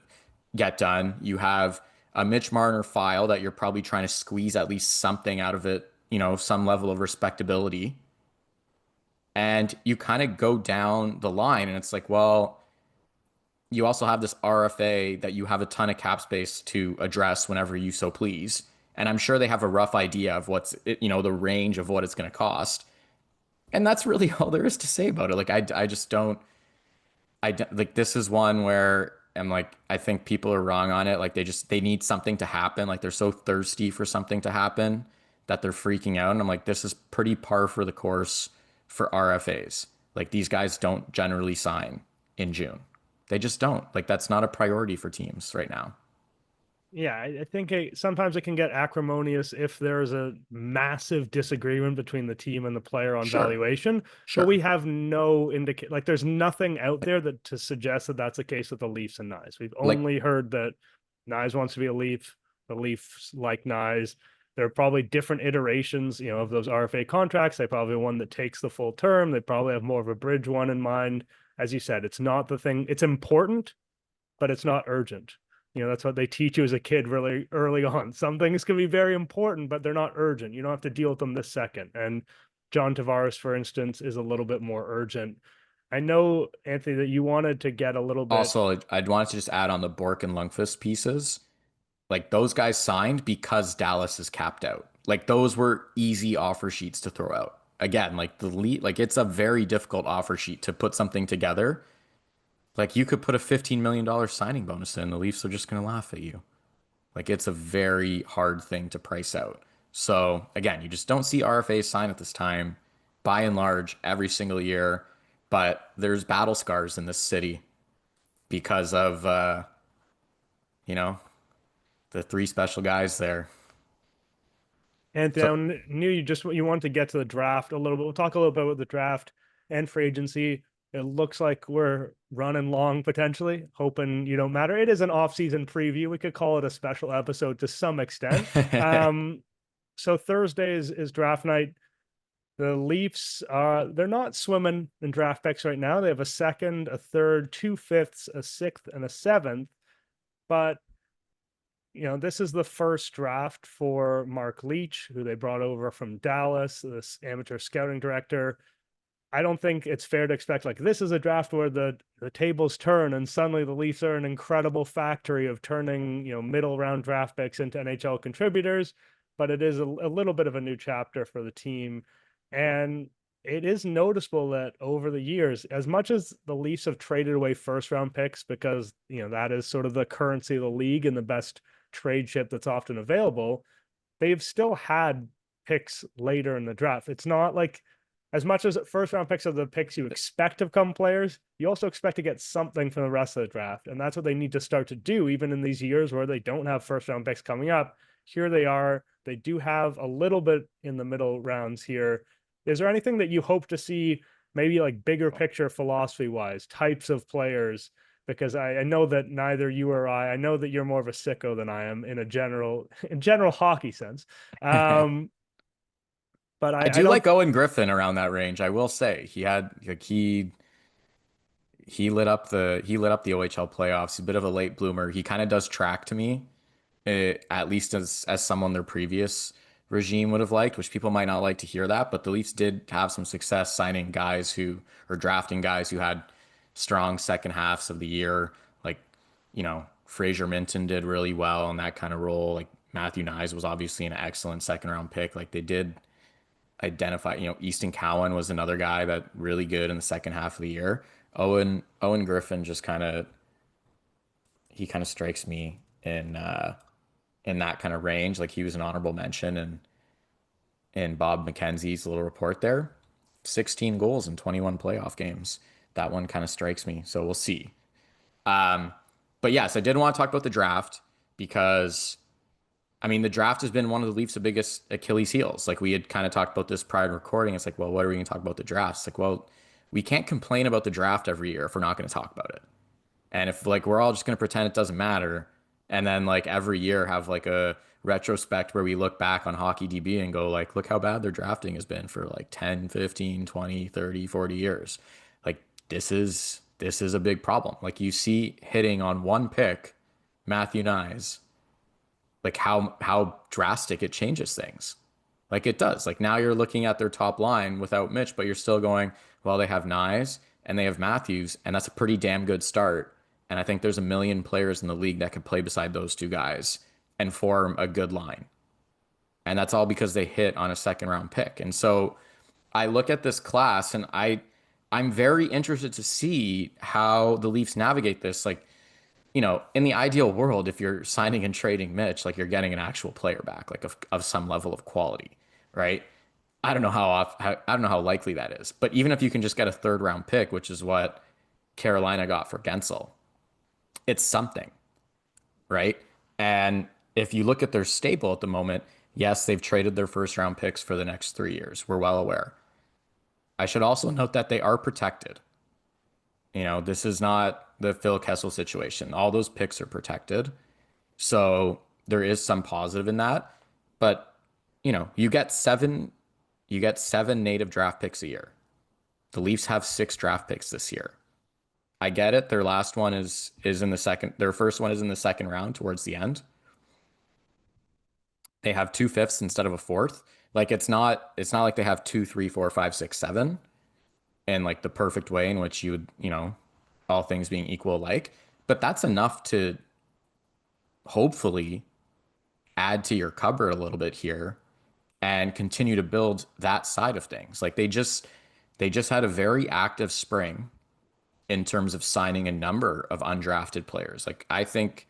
get done. You have a Mitch Marner file that you're probably trying to squeeze at least something out of it, some level of respectability. And you kind of go down the line and it's like, well, you also have this RFA that you have a ton of cap space to address whenever you so please. And I'm sure they have a rough idea of the range of what it's going to cost. And that's really all there is to say about it. Like, I just don't, like, this is one where I'm like, I think people are wrong on it. Like, they need something to happen. Like, they're so thirsty for something to happen that they're freaking out. And I'm like, this is pretty par for the course for RFAs. Like, these guys don't generally sign in June. They just don't. Like, that's not a priority for teams right now. Yeah, I think sometimes it can get acrimonious if there's a massive disagreement between the team and the player on Sure. valuation. But Sure. we have no like there's nothing out there that to suggest that that's the case with the Leafs and Knies. We've Like, only heard that Knies wants to be a Leaf, the Leafs like Knies. There are probably different iterations, of those RFA contracts. They probably have one that takes the full term. They probably have more of a bridge one in mind. As you said, it's not the thing. It's important, but it's not urgent. That's what they teach you as a kid really early on. Some things can be very important, but they're not urgent. You don't have to deal with them this second. And John Tavares, for instance, is a little bit more urgent. I know, Anthony, that you wanted to get a little bit. also, I'd want to just add on the Bork and Lundqvist pieces. Like, those guys signed because Dallas is capped out. Like, those were easy offer sheets to throw out. Again, like the lead, like, it's a very difficult offer sheet to put something together. Like, you could put a $15 million signing bonus in, the Leafs are just going to laugh at you. Like, it's a very hard thing to price out. So again, you just don't see RFAs sign at this time, by and large, every single year. But there's battle scars in this city because of you know, the three special guys there. Anthony, So I knew you wanted to get to the draft a little bit. We'll talk a little bit about the draft and free agency. It looks like we're running long potentially, hoping you don't matter. It is an off-season preview. We could call it a special episode to some extent. So Thursday is draft night. The Leafs they're not swimming in draft picks right now. They have a second, a third, two fifths, a sixth, and a seventh. But this is the first draft for Mark Leach, who they brought over from Dallas, this amateur scouting director. I don't think it's fair to expect like this is a draft where the tables turn and suddenly the Leafs are an incredible factory of turning middle round draft picks into NHL contributors, but it is a little bit of a new chapter for the team, and it is noticeable that over the years, as much as the Leafs have traded away first round picks because that is sort of the currency of the league and the best trade chip that's often available, they've still had picks later in the draft. It's not like as much as first round picks are the picks you expect to come players, you also expect to get something from the rest of the draft. And that's what they need to start to do, even in these years where they don't have first round picks coming up. Here they are. They do have a little bit in the middle rounds here. Is there anything that you hope to see, maybe like bigger picture philosophy wise, types of players? Because I know that neither you or I know that you're more of a sicko than I am in general hockey sense. But I I do don't. like Owen Griffin around that range. I will say he had like he lit up the OHL playoffs. He's a bit of a late bloomer. He kind of does track to me, at least as someone their previous regime would have liked, which people might not like to hear that. But the Leafs did have some success signing guys who or drafting guys who had strong second halves of the year. Like, Fraser Minton did really well in that kind of role. Like, Matthew Knies was obviously an excellent second round pick. Like, they did identify, Easton Cowan was another guy that really good in the second half of the year. Owen Griffin just kind of strikes me in that kind of range. Like, he was an honorable mention and in Bob McKenzie's little report there. 16 goals in 21 playoff games. That one kind of strikes me. So we'll see. Um, but yes, I did want to talk about the draft because I mean, the draft has been one of the Leafs' biggest Achilles heels. Like, we had kind of talked about this prior to recording. It's like, well, what are we going to talk about the draft? It's like, well, we can't complain about the draft every year if we're not going to talk about it. And if like we're all just going to pretend it doesn't matter, and then like every year have like a retrospect where we look back on Hockey DB and go like, look how bad their drafting has been for like 10, 15, 20, 30, 40 years. Like, this is a big problem. Like, you see hitting on one pick, Matthew Knies, like how drastic it changes things. Like it does. Like now you're looking at their top line without Mitch, but you're still going, well, they have Knies and they have Matthews, and that's a pretty damn good start. And I think there's a million players in the league that could play beside those two guys and form a good line. And that's all because they hit on a second round pick. And so I look at this class and I'm very interested to see how the Leafs navigate this. Like, in the ideal world, if you're signing and trading Mitch, like you're getting an actual player back, like of some level of quality, right? I don't know I don't know how likely that is. But even if you can just get a third round pick, which is what Carolina got for Gensel, it's something, right? And if you look at their stable at the moment, yes, they've traded their first round picks for the next 3 years. We're well aware. I should also note that they are protected. This is not the Phil Kessel situation. All those picks are protected. So there is some positive in that. But, you get seven native draft picks a year. The Leafs have 6 draft picks this year. I get it. Their last one is in the second, their first one is in the second round towards the end. They have 2/5 instead of a fourth. Like it's not like they have 2, 3, 4, 5, 6, 7 in like the perfect way in which you would, all things being equal like. But that's enough to hopefully add to your cupboard a little bit here and continue to build that side of things. Like they just had a very active spring in terms of signing a number of undrafted players. Like I think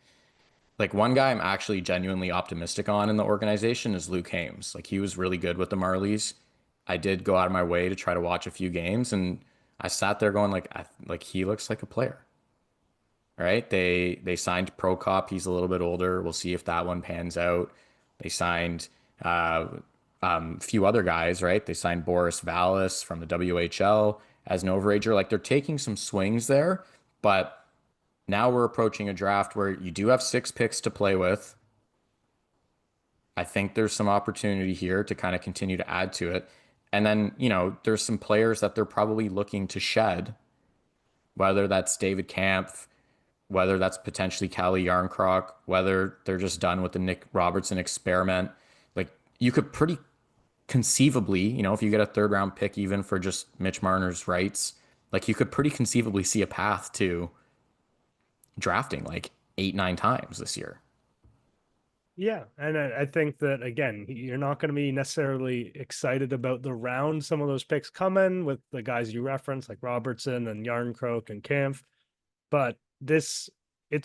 like one guy I'm actually genuinely optimistic on in the organization is Luke Hames. Like he was really good with the Marlies. I did go out of my way to try to watch a few games and I sat there going like he looks like a player. Right? They signed Prokop. He's a little bit older. We'll see if that one pans out. They signed a few other guys, right? They signed Boris Vallis from the WHL as an overager. Like they're taking some swings there, but now we're approaching a draft where you do have 6 picks to play with. I think there's some opportunity here to kind of continue to add to it. And then, there's some players that they're probably looking to shed, whether that's David Kampf, whether that's potentially Calle Yarncroc, whether they're just done with the Nick Robertson experiment. Like you could pretty conceivably, if you get a third round pick, even for just Mitch Marner's rights, like you could pretty conceivably see a path to drafting like 8, 9 times this year. Yeah, and I think that again, you're not going to be necessarily excited about the round some of those picks come in with the guys you referenced, like Robertson and Yarncroc and Kampf, but it's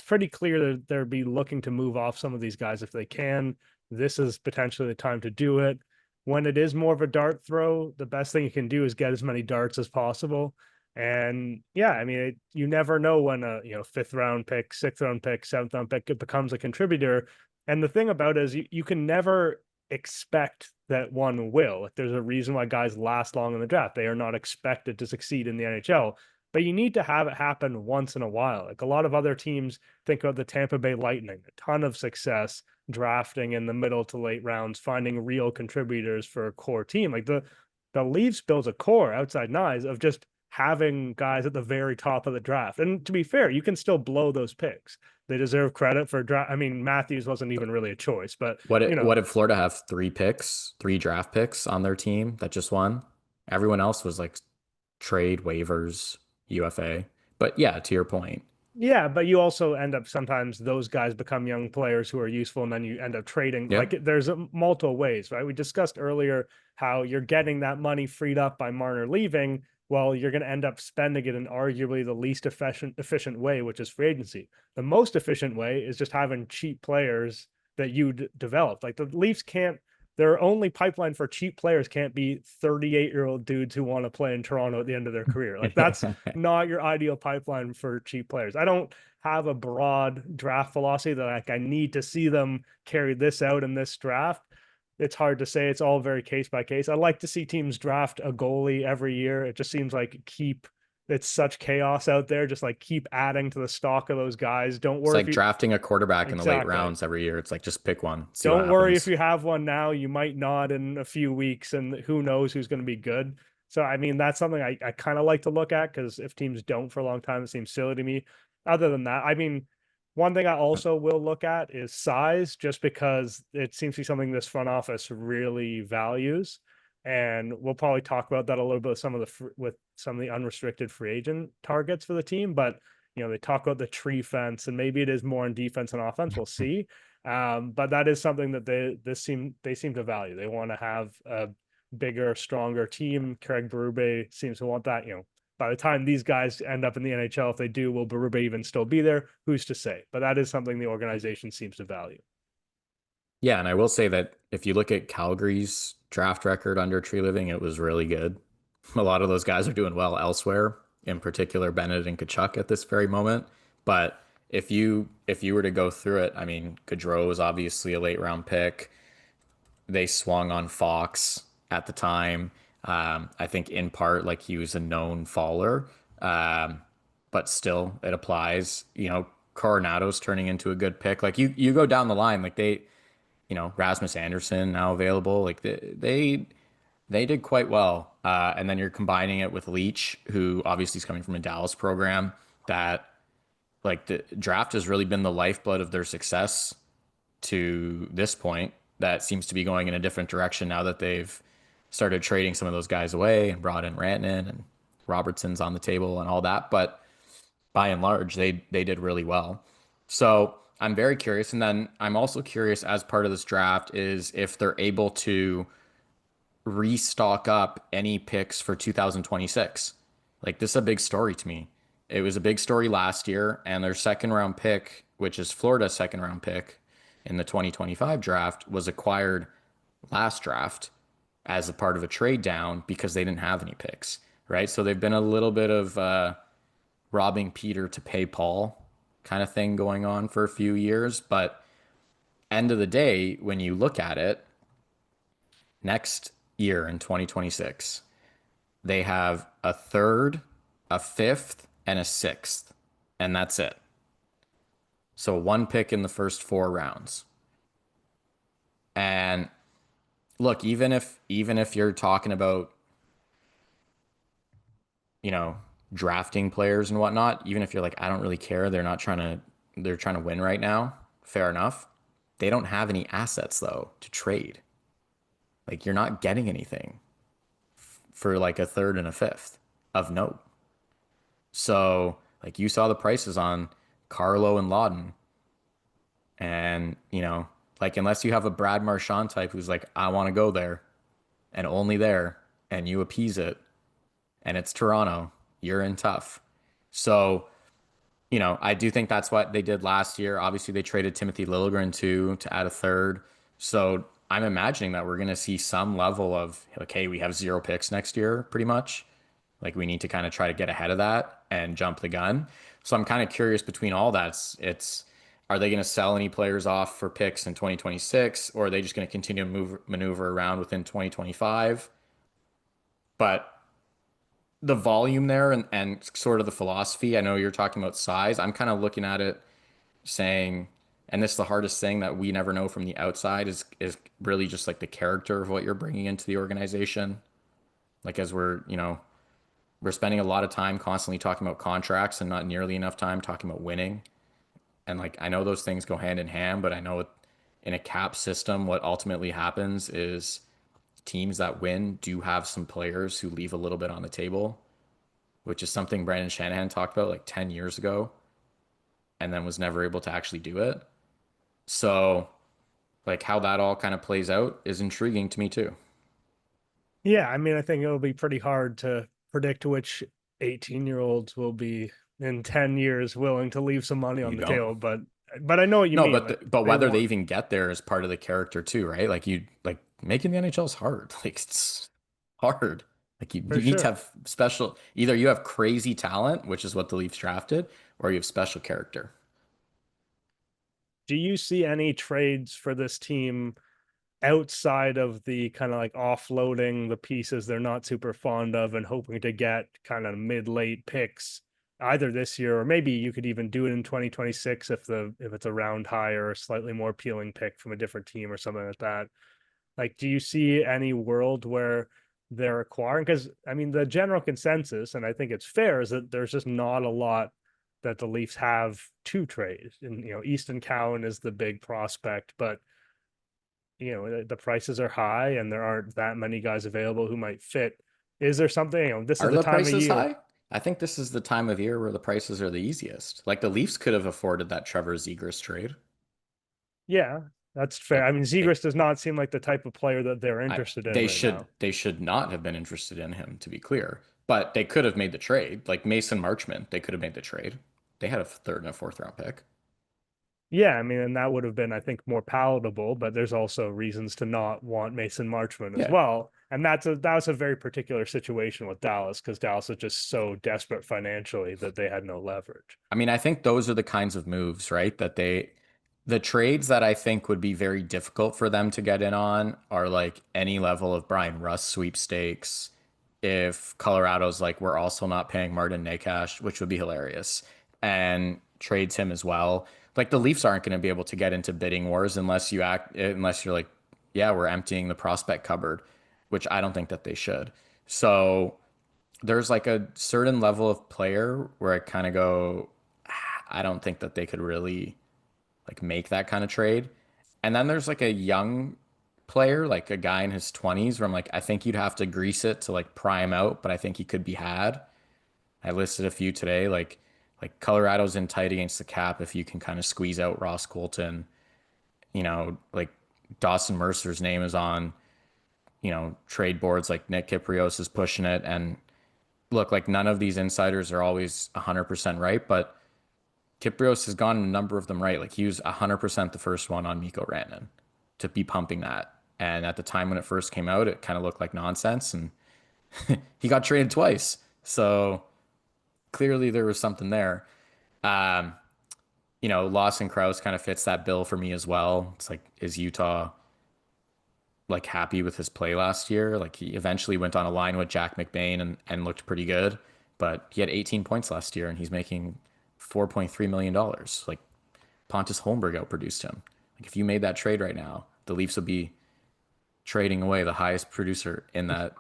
pretty clear that they'll be looking to move off some of these guys if they can. This is potentially the time to do it. When it is more of a dart throw, the best thing you can do is get as many darts as possible. And yeah, I mean, you never know when a 5th round pick, 6th round pick, 7th round pick becomes a contributor. And the thing about it is you can never expect that one will. Like, there's a reason why guys last long in the draft. They are not expected to succeed in the NHL. But you need to have it happen once in a while. Like a lot of other teams think of the Tampa Bay Lightning, a ton of success drafting in the middle to late rounds, finding real contributors for a core team. Like the Leafs built a core outside Knies of just having guys at the very top of the draft. And to be fair, you can still blow those picks. They deserve credit for draft. I mean, Matthews wasn't even really a choice, but What did Florida have 3 draft picks on their team that just won? Everyone else was like trade waivers, UFA. But yeah, to your point. yeah, but you also end up sometimes those guys become young players who are useful, and then you end up trading. Yep. Like there's multiple ways, right? We discussed earlier how you're getting that money freed up by Marner leaving. Well, you're going to end up spending it in arguably the least efficient way, which is free agency. The most efficient way is just having cheap players that you develop. Like the Leafs can't. Their only pipeline for cheap players can't be 38-year-old dudes who want to play in Toronto at the end of their career. Like that's not your ideal pipeline for cheap players. I don't have a broad draft philosophy that like I need to see them carry this out in this draft. It's hard to say. It's all very case by case. I like to see teams draft a goalie every year. It just seems like it's such chaos out there. Just like keep adding to the stock of those guys. Don't worry. It's like drafting a quarterback in the late rounds every year. It's like just pick one. Don't worry if you have one now. You might not in a few weeks, and who knows who's going to be good. So, I mean, that's something I kind of like to look at because if teams don't for a long time, it seems silly to me. Other than that, I mean, One thing I also will look at is size, just because it seems to be something this front office really values. And we'll probably talk about that a little bit with some of the unrestricted free agent targets for the team. But they talk about the tree fence, and maybe it is more in defense and offense. We'll see. But that is something that they seem to value. They want to have a bigger, stronger team. Craig Berube seems to want that. By the time these guys end up in the NHL, if they do, will Berube even still be there? Who's to say? But that is something the organization seems to value. Yeah, and I will say that if you look at Calgary's draft record under Tree Living, it was really good. A lot of those guys are doing well elsewhere, in particular Bennett and Kachuk at this very moment. But if you were to go through it, I mean, Gaudreau was obviously a late round pick. They swung on Fox at the time. I think in part like he was a known faller, but still it applies. Coronado's turning into a good pick. Like you go down the line, like Rasmus Anderson now available. Like they did quite well. And then you're combining it with Leach, who obviously is coming from a Dallas program that like the draft has really been the lifeblood of their success to this point. That seems to be going in a different direction now that they've started trading some of those guys away and brought in Rantanen and Robertson's on the table and all that. But by and large, they did really well. So I'm very curious. And then I'm also curious as part of this draft is if they're able to restock up any picks for 2026. Like this is a big story to me. It was a big story last year, and their second round pick, which is Florida's second round pick in the 2025 draft, was acquired last draft as a part of a trade down because they didn't have any picks, right? So they've been a little bit of robbing Peter to pay Paul kind of thing going on for a few years. But end of the day, when you look at it, next year in 2026, they have a third, a fifth, and a sixth, and that's it. So one pick in the first 4 rounds. And look, even if you're talking about, drafting players and whatnot, even if you're like, I don't really care, they're trying to win right now. Fair enough. They don't have any assets though to trade. Like you're not getting anything for like a third and a fifth of note. So like you saw the prices on Carlo and Lawton. And, like unless you have a Brad Marchand type who's like, I want to go there and only there, and you appease it, and it's Toronto, you're in tough. So, I do think that's what they did last year. Obviously, they traded Timothy Liljegren too to add a third. So I'm imagining that we're going to see some level of, like, hey, we have 0 picks next year, pretty much. Like we need to kind of try to get ahead of that and jump the gun. So I'm kind of curious between all that. It's are they going to sell any players off for picks in 2026, or are they just going to continue to maneuver around within 2025? But the volume there and sort of the philosophy, I know you're talking about size. I'm kind of looking at it saying, and this is the hardest thing that we never know from the outside is really just like the character of what you're bringing into the organization. Like as we're spending a lot of time constantly talking about contracts and not nearly enough time talking about winning. And like, I know those things go hand in hand, but I know in a cap system, what ultimately happens is teams that win do have some players who leave a little bit on the table, which is something Brandon Shanahan talked about like 10 years ago and then was never able to actually do it. So like how that all kind of plays out is intriguing to me too. Yeah, I mean, I think it'll be pretty hard to predict which 18-year-olds will be in 10 years willing to leave some money on You the don't. table. But I know what you No, mean. but Like, but they whether they want, even get there is part of the character too, right? Like making the NHL is hard. Like it's hard. Like for you need to sure. have special, either you have crazy talent, which is what the Leafs drafted, or you have special character. Do you see any trades for this team outside of the kind of like offloading the pieces they're not super fond of and hoping to get kind of mid-late picks either this year, or maybe you could even do it in 2026 if it's a round higher or slightly more appealing pick from a different team or something like that? Like, do you see any world where they're acquiring? Because I mean, the general consensus, and I think it's fair, is that there's just not a lot that the Leafs have to trade. And, Easton Cowan is the big prospect, but, the prices are high and there aren't that many guys available who might fit. Is there something, this is Are the the time of prices year. high? I think this is the time of year where the prices are the easiest. Like the Leafs could have afforded that Trevor Zegras trade. Yeah, that's fair. Like I mean, Zegras does not seem like the type of player that they're interested in they right now. should not have been interested in him, to be clear. But they could have made the trade. Like Mason Marchment, they could have made the trade. They had a third and a fourth round pick. Yeah, I mean, and that would have been, I think, more palatable, but there's also reasons to not want Mason Marchment as Yeah. well. And that was a very particular situation with Dallas because Dallas was just so desperate financially that they had no leverage. I mean, I think those are the kinds of moves, right? The trades that I think would be very difficult for them to get in on are like any level of Brian Russ sweepstakes. If Colorado's like, we're also not paying Martin Necas, which would be hilarious, and trades him as well. Like the Leafs aren't going to be able to get into bidding wars unless you're like, yeah, we're emptying the prospect cupboard, which I don't think that they should. So there's like a certain level of player where I kind of go, I don't think that they could really like make that kind of trade. And then there's like a young player, like a guy in his 20s, where I'm like, I think you'd have to grease it to like pry him out, but I think he could be had. I listed a few today, like Colorado's in tight against the cap if you can kind of squeeze out Ross Colton. Like Dawson Mercer's name is on, trade boards, like Nick Kyprios is pushing it. And look, like none of these insiders are always 100% right, but Kyprios has gotten a number of them right. Like he was 100% the first one on Mikko Rantanen to be pumping that. And at the time when it first came out, it kind of looked like nonsense. And he got traded twice. So clearly there was something there. Um, Lawson Krause kind of fits that bill for me as well. It's like, is Utah like happy with his play last year? Like he eventually went on a line with Jack McBain and looked pretty good, but he had 18 points last year and he's making $4.3 million. Like Pontus Holmberg outproduced him. Like if you made that trade right now, the Leafs would be trading away the highest producer in that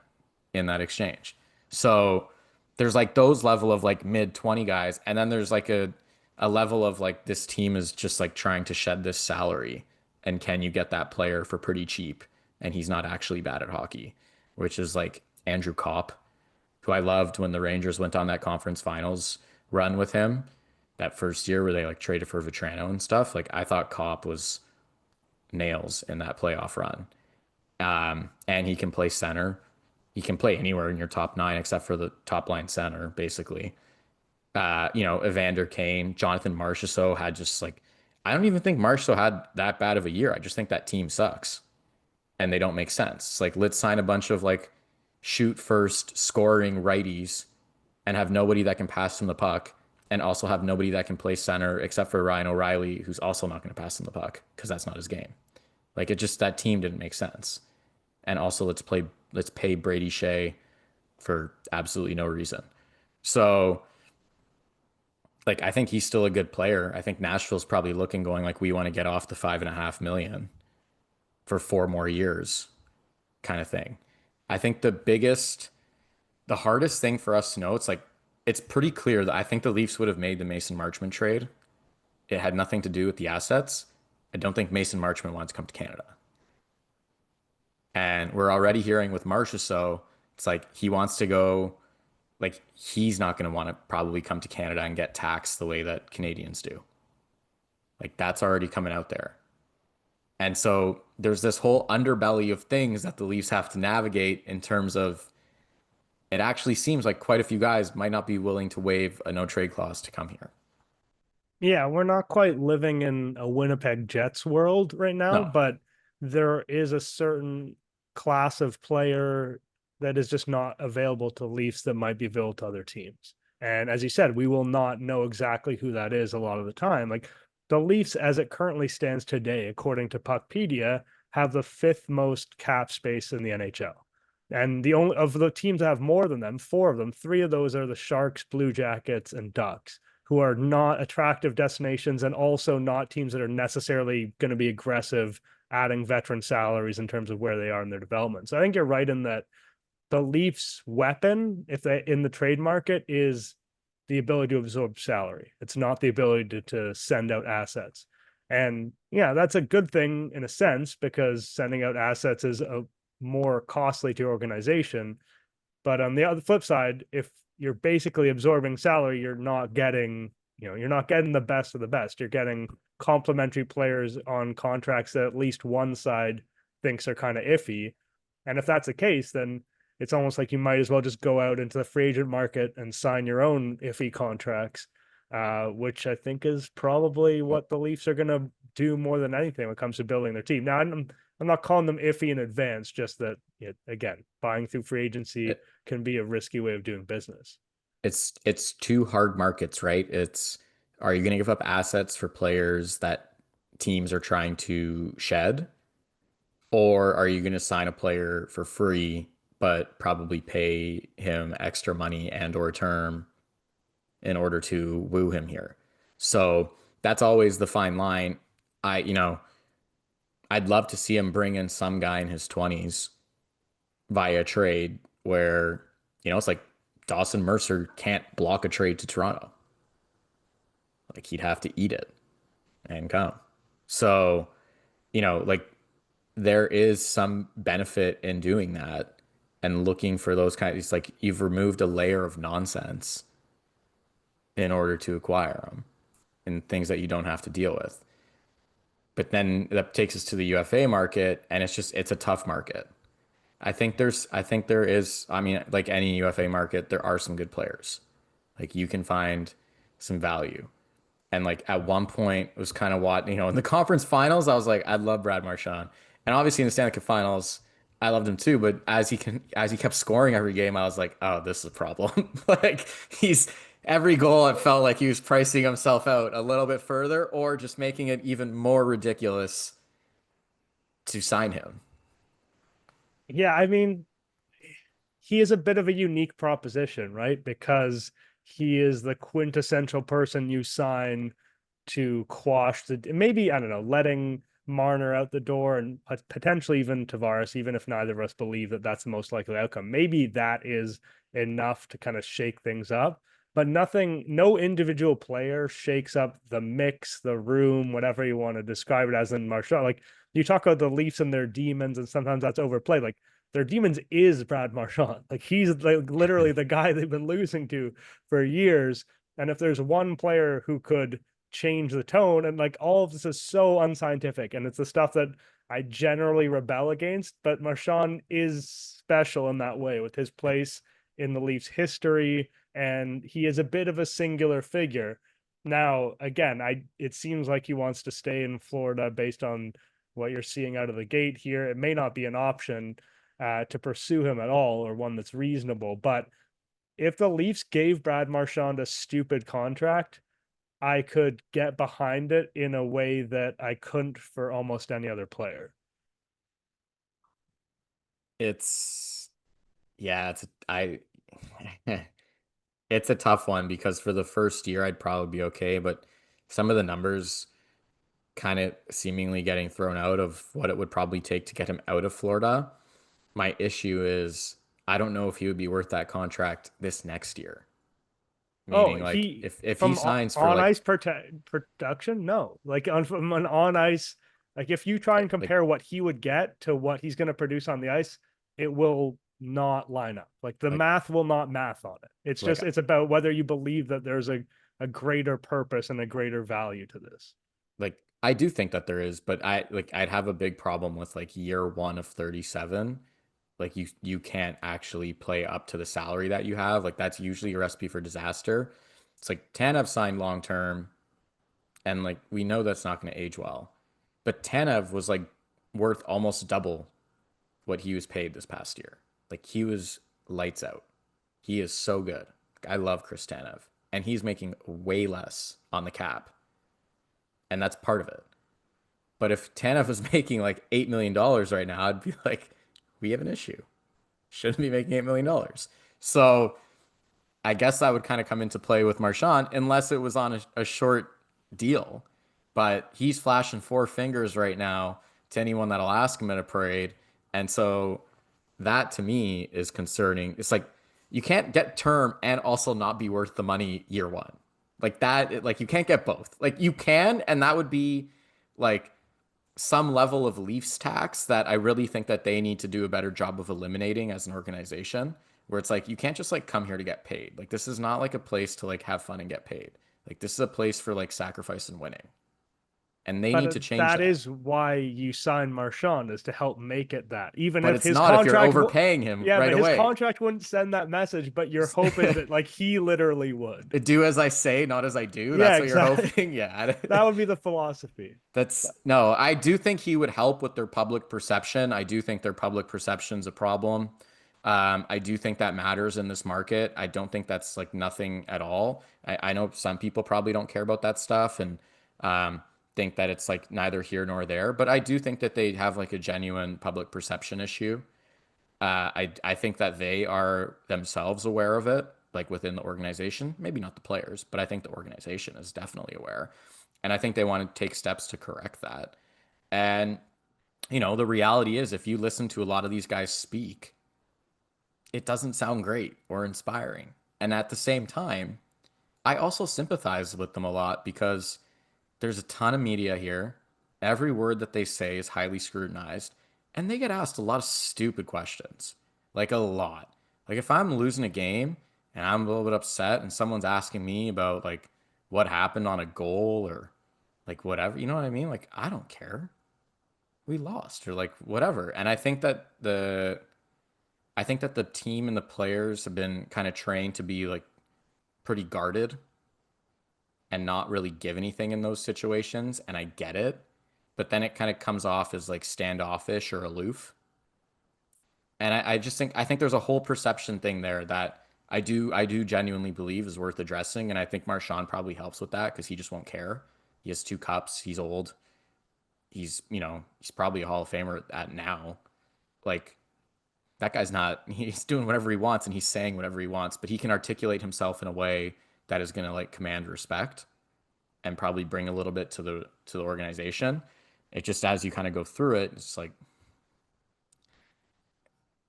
exchange. So there's like those level of like mid 20 guys, and then there's like a level of like this team is just like trying to shed this salary, and can you get that player for pretty cheap? And he's not actually bad at hockey, which is like Andrew Kopp, who I loved when the Rangers went on that conference finals run with him that first year where they like traded for Vetrano and stuff. Like I thought Kopp was nails in that playoff run. And he can play center. He can play anywhere in your top nine except for the top line center, basically. Evander Kane, Jonathan Marchessault had just like, I don't even think Marchessault had that bad of a year. I just think that team sucks and they don't make sense. It's like, let's sign a bunch of like shoot first scoring righties and have nobody that can pass them the puck and also have nobody that can play center except for Ryan O'Reilly, who's also not going to pass them the puck because that's not his game. Like that team didn't make sense. And also let's pay Brady Shea for absolutely no reason. So like I think he's still a good player. I think Nashville's probably looking going like we want to get off the $5.5 million for 4 more years kind of thing. I think the hardest thing for us to know, it's pretty clear that I think the Leafs would have made the Mason Marchment trade. It had nothing to do with the assets. I don't think Mason Marchment wants to come to Canada. And we're already hearing with Marchessault, it's like he wants to go, like he's not going to want to probably come to Canada and get taxed the way that Canadians do. Like that's already coming out there. And so there's this whole underbelly of things that the Leafs have to navigate in terms of it actually seems like quite a few guys might not be willing to waive a no trade clause to come here. Yeah, we're not quite living in a Winnipeg Jets world right now, No. but there is a certain class of player that is just not available to Leafs that might be available to other teams. And as you said, we will not know exactly who that is a lot of the time. Like the Leafs, as it currently stands today, according to Puckpedia, have the 5th most cap space in the NHL. And the only of the teams that have more than them, 4 of them, 3 of those are the Sharks, Blue Jackets, and Ducks, who are not attractive destinations and also not teams that are necessarily going to be aggressive adding veteran salaries in terms of where they are in their development. So I think you're right in that the Leafs' weapon, if they in the trade market, is the ability to absorb salary. It's not the ability to send out assets. And yeah, that's a good thing in a sense, because sending out assets is more costly to your organization. But on the other flip side, if you're basically absorbing salary, you're not getting, you're not getting the best of the best. You're getting complementary players on contracts that at least one side thinks are kind of iffy. And if that's the case, then it's almost like you might as well just go out into the free agent market and sign your own iffy contracts, which I think is probably what the Leafs are going to do more than anything when it comes to building their team. Now, I'm not calling them iffy in advance, just that, again, buying through free agency can be a risky way of doing business. It's two hard markets, right? Are you going to give up assets for players that teams are trying to shed? Or are you going to sign a player for free, but probably pay him extra money and or term in order to woo him here? So that's always the fine line. I'd love to see him bring in some guy in his 20s via trade where, it's like Dawson Mercer can't block a trade to Toronto. Like he'd have to eat it and come. So, like there is some benefit in doing that and looking for those kinds. It's like you've removed a layer of nonsense in order to acquire them and things that you don't have to deal with. But then that takes us to the UFA market, and it's a tough market. I think there is, I mean, like any UFA market, there are some good players. Like you can find some value. And like at one point it was kind of what, in the conference finals, I was like, I love Brad Marchand. And obviously in the Stanley Cup finals, I loved him too. But as he kept scoring every game, I was like, oh, this is a problem. Like every goal, it felt like he was pricing himself out a little bit further or just making it even more ridiculous to sign him. Yeah, I mean, he is a bit of a unique proposition, right? Because he is the quintessential person you sign to quash maybe, I don't know, letting Marner out the door and potentially even Tavares, even if neither of us believe that that's the most likely outcome. Maybe that is enough to kind of shake things up, but no individual player shakes up the mix, the room, whatever you want to describe it as in Marchand. Like you talk about the Leafs and their demons, and sometimes that's overplayed. Like their demons is Brad Marchand. Like he's like literally the guy they've been losing to for years. And if there's one player who could change the tone, and like all of this is so unscientific, and it's the stuff that I generally rebel against, but Marchand is special in that way with his place in the Leafs history, and he is a bit of a singular figure. Now, again, it seems like he wants to stay in Florida based on what you're seeing out of the gate here. It may not be an option to pursue him at all, or one that's reasonable. But if the Leafs gave Brad Marchand a stupid contract, I could get behind it in a way that I couldn't for almost any other player. It's it's a tough one because for the first year I'd probably be okay, but some of the numbers kind of seemingly getting thrown out of what it would probably take to get him out of Florida. My issue is I don't know if he would be worth that contract this next year. Oh, Meaning like if he from signs for on like ice production, no. Like from an on ice, like if you try and compare what he would get to what he's going to produce on the ice, it will not line up. Like the math will not math on it. It's just it's about whether you believe that there's a greater purpose and a greater value to this. like I do think that there is, but I'd have a big problem with like year one of 37. Like you can't actually play up to the salary that you have. Like that's usually a recipe for disaster. It's like Tanev signed long term, and like we know that's not going to age well. But Tanev was like worth almost double what he was paid this past year. Like he was lights out. He is so good. I love Chris Tanev, and he's making way less on the cap, and that's part of it. But if Tanev was making like $8 million right now, I'd be like, we have an issue. Shouldn't be making $8 million. So I guess that would kind of come into play with Marchand unless it was on a short deal. But he's flashing four fingers right now to anyone that'll ask him at a parade. And so that to me is concerning. It's like You can't get term and also not be worth the money year one. Like that, like you can't get both. Like you can, and that would be like some level of Leafs tax that I really think that they need to do a better job of eliminating as an organization, where it's like you can't just like come here to get paid. Like this is not like a place to like have fun and get paid. Like this is a place for like sacrifice and winning. And they But need to change that that. is why you sign Marchand, is to help make it that. Even But if it's his not if you're contract, overpaying him yeah, right but his away. contract wouldn't send that message. But you're hoping that like he literally would. Do as I say, not as I do. Yeah, That's what you're exactly. hoping. Yeah. That would be the philosophy. That's no, I do think he would help with their public perception. I do think their public perception's a problem. I do think that matters in this market. I don't think that's like nothing at all. I know some people probably don't care about that stuff and think that it's like neither here nor there, but I do think that they have like a genuine public perception issue. I think that they are themselves aware of it, like within the organization. Maybe not the players, but I think the organization is definitely aware. And I think they want to take steps to correct that. And, the reality is, if you listen to a lot of these guys speak, it doesn't sound great or inspiring. And at the same time, I also sympathize with them a lot because there's a ton of media here. Every word that they say is highly scrutinized, and they get asked a lot of stupid questions, like a lot. Like if I'm losing a game and I'm a little bit upset and someone's asking me about like what happened on a goal or like whatever, you know what I mean? Like I don't care. We lost or like whatever. And I think that the team and the players have been kind of trained to be like pretty guarded and not really give anything in those situations. And I get it. But then it kind of comes off as like standoffish or aloof. And I think there's a whole perception thing there that I do genuinely believe is worth addressing. And I think Marchand probably helps with that because he just won't care. He has 2 cups. He's old. He's probably a Hall of Famer at now. Like that guy's not, he's doing whatever he wants and he's saying whatever he wants, but he can articulate himself in a way that is going to like command respect and probably bring a little bit to the organization. It just as you kind of go through it, it's like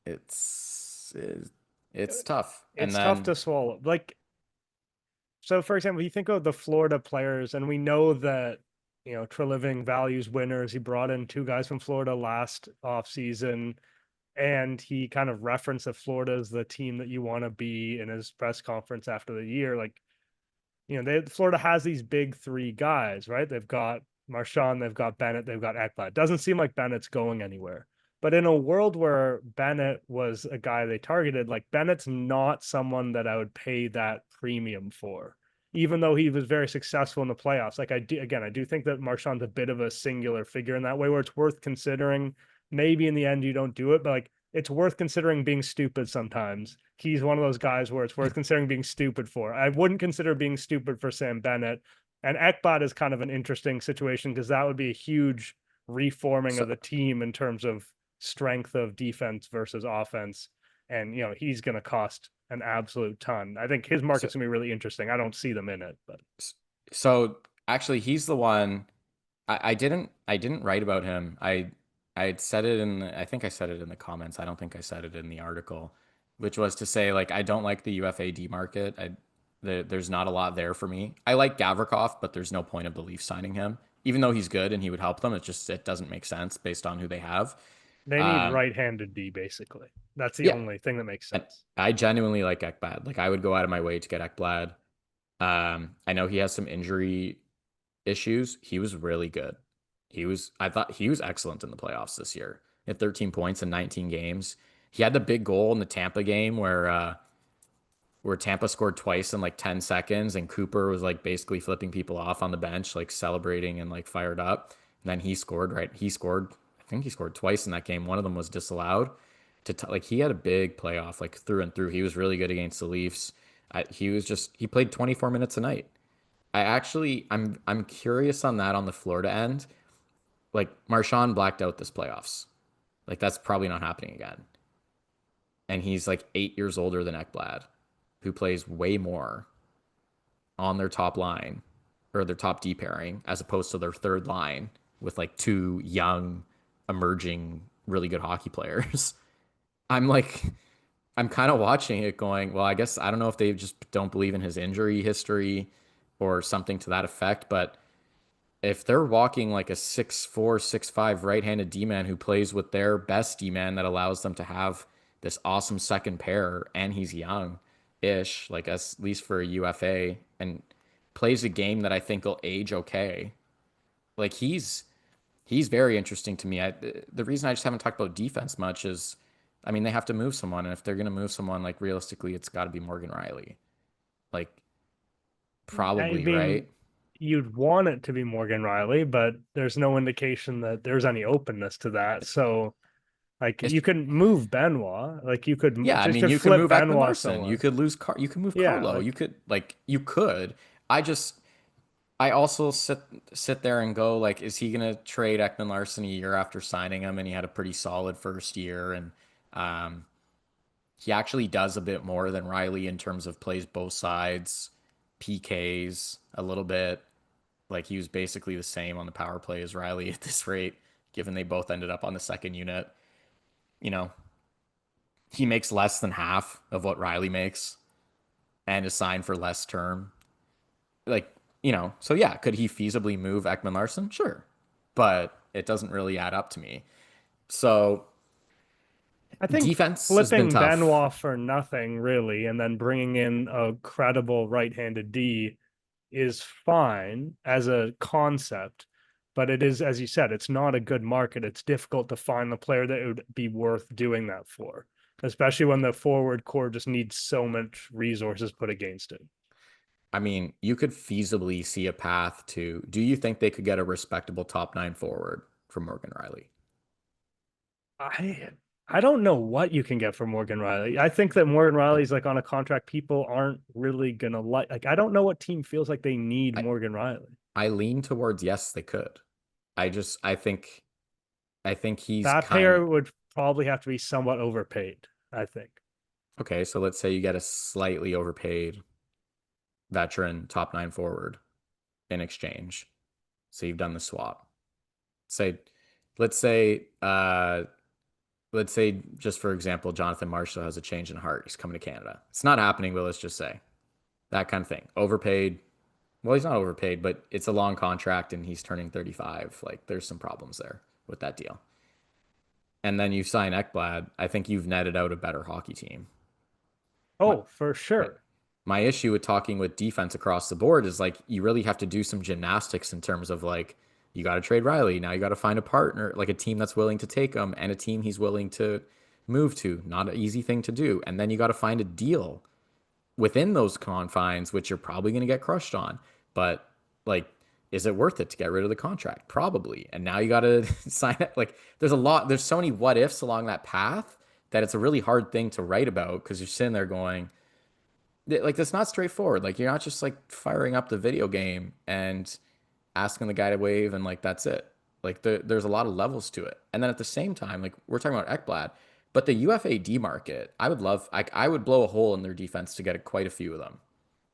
it's tough. And It's tough then to swallow. Like, so for example, you think of the Florida players, and we know that Treliving values winners. He brought in 2 guys from Florida last offseason, and he kind of referenced that Florida is the team that you want to be in his press conference after the year. Like, Florida has these big 3 guys, right? They've got Marchand, they've got Bennett, they've got Ekblad. Doesn't seem like Bennett's going anywhere. But in a world where Bennett was a guy they targeted, like Bennett's not someone that I would pay that premium for, even though he was very successful in the playoffs. Like I do think that Marchand's a bit of a singular figure in that way, where it's worth considering. Maybe in the end you don't do it, but like it's worth considering being stupid sometimes. He's one of those guys where it's worth considering being stupid for. I wouldn't consider being stupid for Sam Bennett. And Ekblad is kind of an interesting situation because that would be a huge reforming of the team in terms of strength of defense versus offense. And, he's going to cost an absolute ton. I think his market's going to be really interesting. I don't see them in it, but. so actually he's the one I didn't write about him. I had said it I think I said it in the comments. I don't think I said it in the article, which was to say like I don't like the UFAD market. There's not a lot there for me. I like Gavrikov, but there's no point of the Leafs signing him, even though he's good and he would help them. It doesn't make sense based on who they have. They need right-handed D, basically. That's the Yeah, only thing that makes and sense. I genuinely like Ekblad. Like I would go out of my way to get Ekblad. I know he has some injury issues. He was really good. I thought he was excellent in the playoffs this year. He had 13 points in 19 games. He had the big goal in the Tampa game where Tampa scored twice in like 10 seconds and Cooper was like basically flipping people off on the bench, like celebrating and like fired up. And then he scored, right? I think he scored twice in that game. One of them was disallowed. Like he had a big playoff, like through and through. He was really good against the Leafs. He played 24 minutes a night. I'm curious on that on the Florida end. Like Marchand blacked out this playoffs. Like that's probably not happening again. And he's like 8 years older than Ekblad, who plays way more on their top line or their top D pairing as opposed to their third line with like 2 young, emerging, really good hockey players. I'm like, I'm kind of watching it going, well, I guess I don't know if they just don't believe in his injury history or something to that effect, but if they're walking like a 6'4", 6'5" right-handed D-man who plays with their best D-man that allows them to have this awesome second pair, and he's young-ish, like at least for a UFA, and plays a game that I think will age okay. Like he's very interesting to me. The reason I just haven't talked about defense much is, I mean, they have to move someone, and if they're gonna move someone, like realistically, it's got to be Morgan Riley. Like I probably, mean, right? you'd want it to be Morgan Riley, but there's no indication that there's any openness to that. So, like, It's you can move Benoit, like you could Yeah, I just mean, to you can flip move Ekman Benoit Larson. You somewhere. could you could move Yeah, Carlo. like You could. I just I also sit there and go like, is he gonna trade Ekman Larson a year after signing him? And he had a pretty solid first year, and um, he actually does a bit more than Riley in terms of plays both sides, PKs a little bit. Like he was basically the same on the power play as Riley at this rate, given they both ended up on the second unit. You know, he makes less than half of what Riley makes and is signed for less term. Like, so yeah, could he feasibly move Ekman Larson? Sure. But it doesn't really add up to me. So I think defense has been flipping tough. Benoit for nothing really, and then bringing in a credible right-handed D is fine as a concept, but it is, as you said, it's not a good market. It's difficult to find the player that would be worth doing that for, especially when the forward core just needs so much resources put against it. I mean, you could feasibly see a path to, do you think they could get a respectable top nine forward from Morgan Riley? I I don't know what you can get for Morgan Riley. I think that Morgan Riley's like on a contract people aren't really gonna like I don't know what team feels like they need I, Morgan Riley. I lean towards yes, they could. I think he's That kind of pair would probably have to be somewhat overpaid, I think. okay. So let's say you get a slightly overpaid veteran top nine forward in exchange. So you've done the swap. Say, let's say, uh, let's say just for example, Jonathan Marshall has a change in heart. He's coming to Canada. It's not happening, but let's just say that kind of thing. Overpaid. Well, he's not overpaid, but it's a long contract and he's turning 35. Like there's some problems there with that deal. And then you sign Ekblad. I think you've netted out a better hockey team. My, Oh, for my, sure. my issue with talking with defense across the board is like you really have to do some gymnastics in terms of like you got to trade Riley. Now you got to find a partner, like a team that's willing to take him and a team he's willing to move to. Not an easy thing to do. And then you got to find a deal within those confines, which you're probably going to get crushed on. But like, is it worth it to get rid of the contract? Probably. And now you got to sign it. Like, there's so many what ifs along that path that it's a really hard thing to write about because you're sitting there going, like, that's not straightforward. Like, you're not just like firing up the video game and asking the guy to wave and like, that's it. Like, there's a lot of levels to it. And then at the same time, like, we're talking about Ekblad, but the UFA D market, I would blow a hole in their defense to get quite a few of them.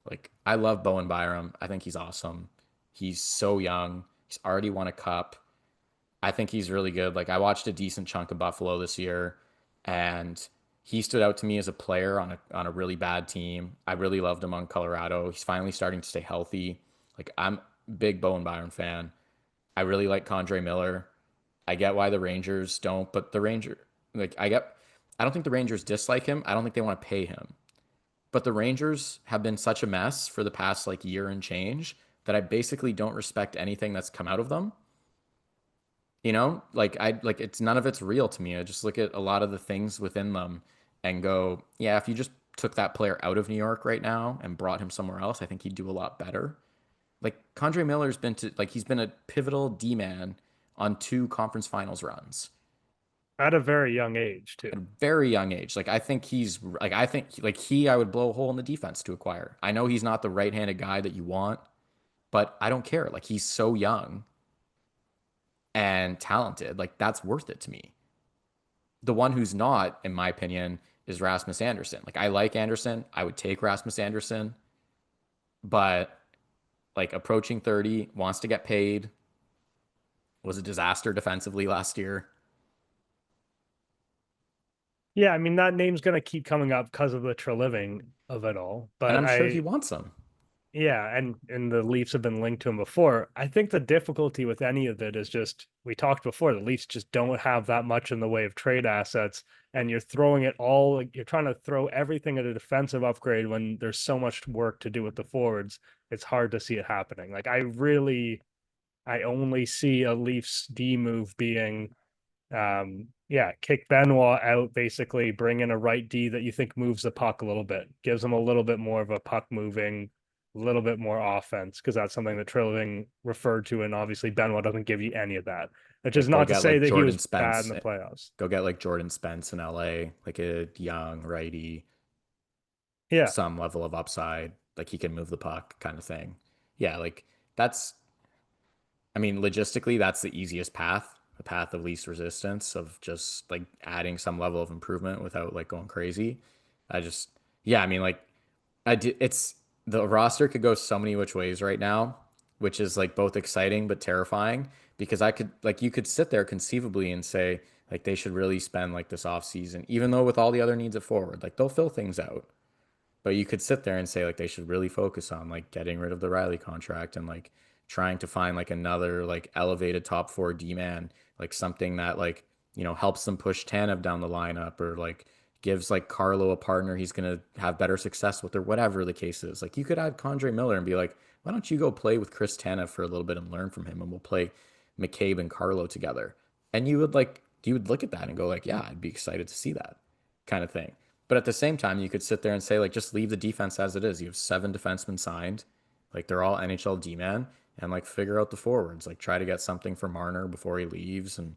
Like I love Bowen Byram. I think he's awesome. He's so young. He's already won a cup. I think he's really good. Like I watched a decent chunk of Buffalo this year, and he stood out to me as a player on a really bad team. I really loved him on Colorado. He's finally starting to stay healthy. Like I'm a big Bowen Byram fan. I really like Condre Miller. I get why the Rangers don't, but like I don't think the Rangers dislike him. I don't think they want to pay him. But the Rangers have been such a mess for the past like year and change that I basically don't respect anything that's come out of them. Like it's none of it's real to me. I just look at a lot of the things within them and go, yeah, if you just took that player out of New York right now and brought him somewhere else, I think he'd do a lot better. Like Condre Miller's been to like he's been a pivotal D man on two conference finals runs At a very young age, at too. a very young age. I would blow a hole in the defense to acquire. I know he's not the right-handed guy that you want, but I don't care. Like he's so young and talented. Like that's worth it to me. The one who's not, in my opinion, is Rasmus Anderson. Like I like Anderson. I would take Rasmus Anderson, but like approaching 30, wants to get paid, was a disaster defensively last year. Yeah, I mean that name's gonna keep coming up because of the Treliving of it all. And But I'm sure he I wants them. Yeah, and the Leafs have been linked to him before. I think the difficulty with any of it is just we talked before, the Leafs just don't have that much in the way of trade assets, and you're throwing it all, like, you're trying to throw everything at a defensive upgrade when there's so much work to do with the forwards. It's hard to see it happening. Like I only see a Leafs D move being yeah, kick Benoit out, basically bring in a right D that you think moves the puck a little bit, gives them a little bit more of a puck moving, a little bit more offense, because that's something that Trilling referred to, and obviously Benoit doesn't give you any of that, which is Like go not to get say like that he Jordan was bad in Spence. the playoffs. Go get like Jordan Spence in LA, like a young righty, Yeah. some level of upside, like he can move the puck kind of thing. Yeah, like that's I mean, logistically, that's the easiest path, the path of least resistance of just like adding some level of improvement without like going crazy. I just, yeah, I mean, like, it's the roster could go so many which ways right now, which is like both exciting but terrifying because I could, like, you could sit there conceivably and say, like, they should really spend like this off season, even though with all the other needs at forward, like, they'll fill things out. But you could sit there and say like they should really focus on like getting rid of the Riley contract and like trying to find like another like elevated top four D man, like something that like, helps them push Tanev down the lineup or like gives like Carlo a partner he's gonna have better success with or whatever the case is. Like you could add Condre Miller and be like, why don't you go play with Chris Tanev for a little bit and learn from him and we'll play McCabe and Carlo together. And you would look at that and go like, yeah, I'd be excited to see that kind of thing. But at the same time, you could sit there and say, like, just leave the defense as it is. You have 7 defensemen signed. Like, they're all NHL D-man. And, like, figure out the forwards. Like, try to get something for Marner before he leaves and,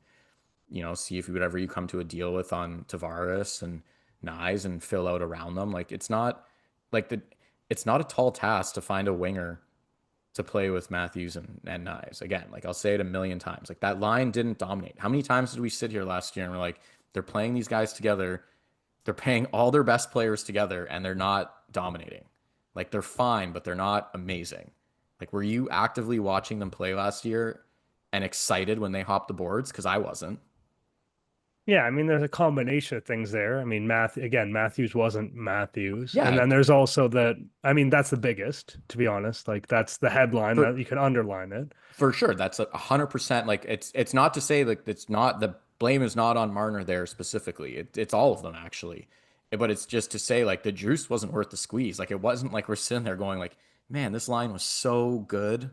see if whatever you come to a deal with on Tavares and Knies and fill out around them. Like, like, it's not a tall task to find a winger to play with Matthews and Knies. Again, like, I'll say it a million times. Like, that line didn't dominate. How many times did we sit here last year and we're like, they're playing these guys together, they're paying all their best players together and they're not dominating. Like they're fine, but they're not amazing. Like were you actively watching them play last year and excited when they hopped the boards? Because I wasn't. Yeah, I mean, there's a combination of things there. I mean, Matthews wasn't Matthews. And Yeah, then there's also that, I mean, that's the biggest, to be honest. Like, that's the headline for that you can underline it. for sure. That's 100%. Like it's not to say like it's not the blame is not on Marner there specifically. It's all of them actually. But it's just to say like the juice wasn't worth the squeeze. Like it wasn't like we're sitting there going like, man, this line was so good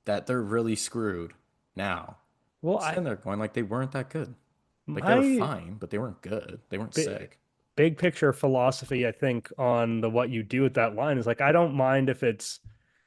that they're really screwed now. Well, Sitting there going like they weren't that good. Like they were my fine, but they weren't good. They weren't bi- sick. big picture philosophy, I think, on the what you do with that line is like, I don't mind if it's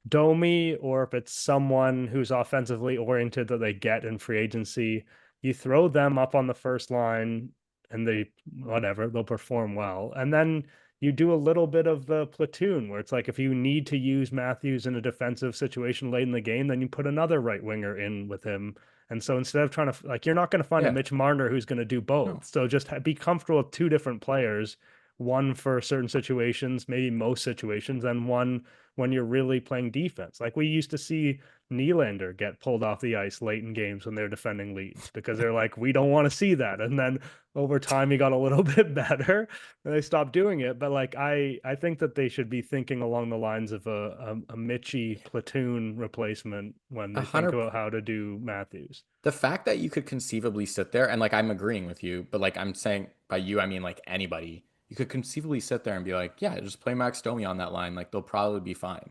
Domi or if it's someone who's offensively oriented that they get in free agency. You throw them up on the first line and they'll perform well. And then you do a little bit of the platoon where it's like if you need to use Matthews in a defensive situation late in the game, then you put another right winger in with him. And so instead of trying to, like, you're not going to find a Yeah. Mitch Marner who's going to do No. both. So just be comfortable with two different players, one for certain situations, maybe most situations, and one when you're really playing defense. Like we used to see Nylander get pulled off the ice late in games when they're defending leads because they're like, we don't want to see that. And then over time, he got a little bit better and they stopped doing it. But like, I think that they should be thinking along the lines of a Mitchie platoon replacement when A they think hundred. about how to do Matthews. The fact that you could conceivably sit there and like I'm agreeing with you, but like I'm saying by you, I mean like anybody. You could conceivably sit there and be like, yeah, just play Max Domi on that line. Like they'll probably be fine.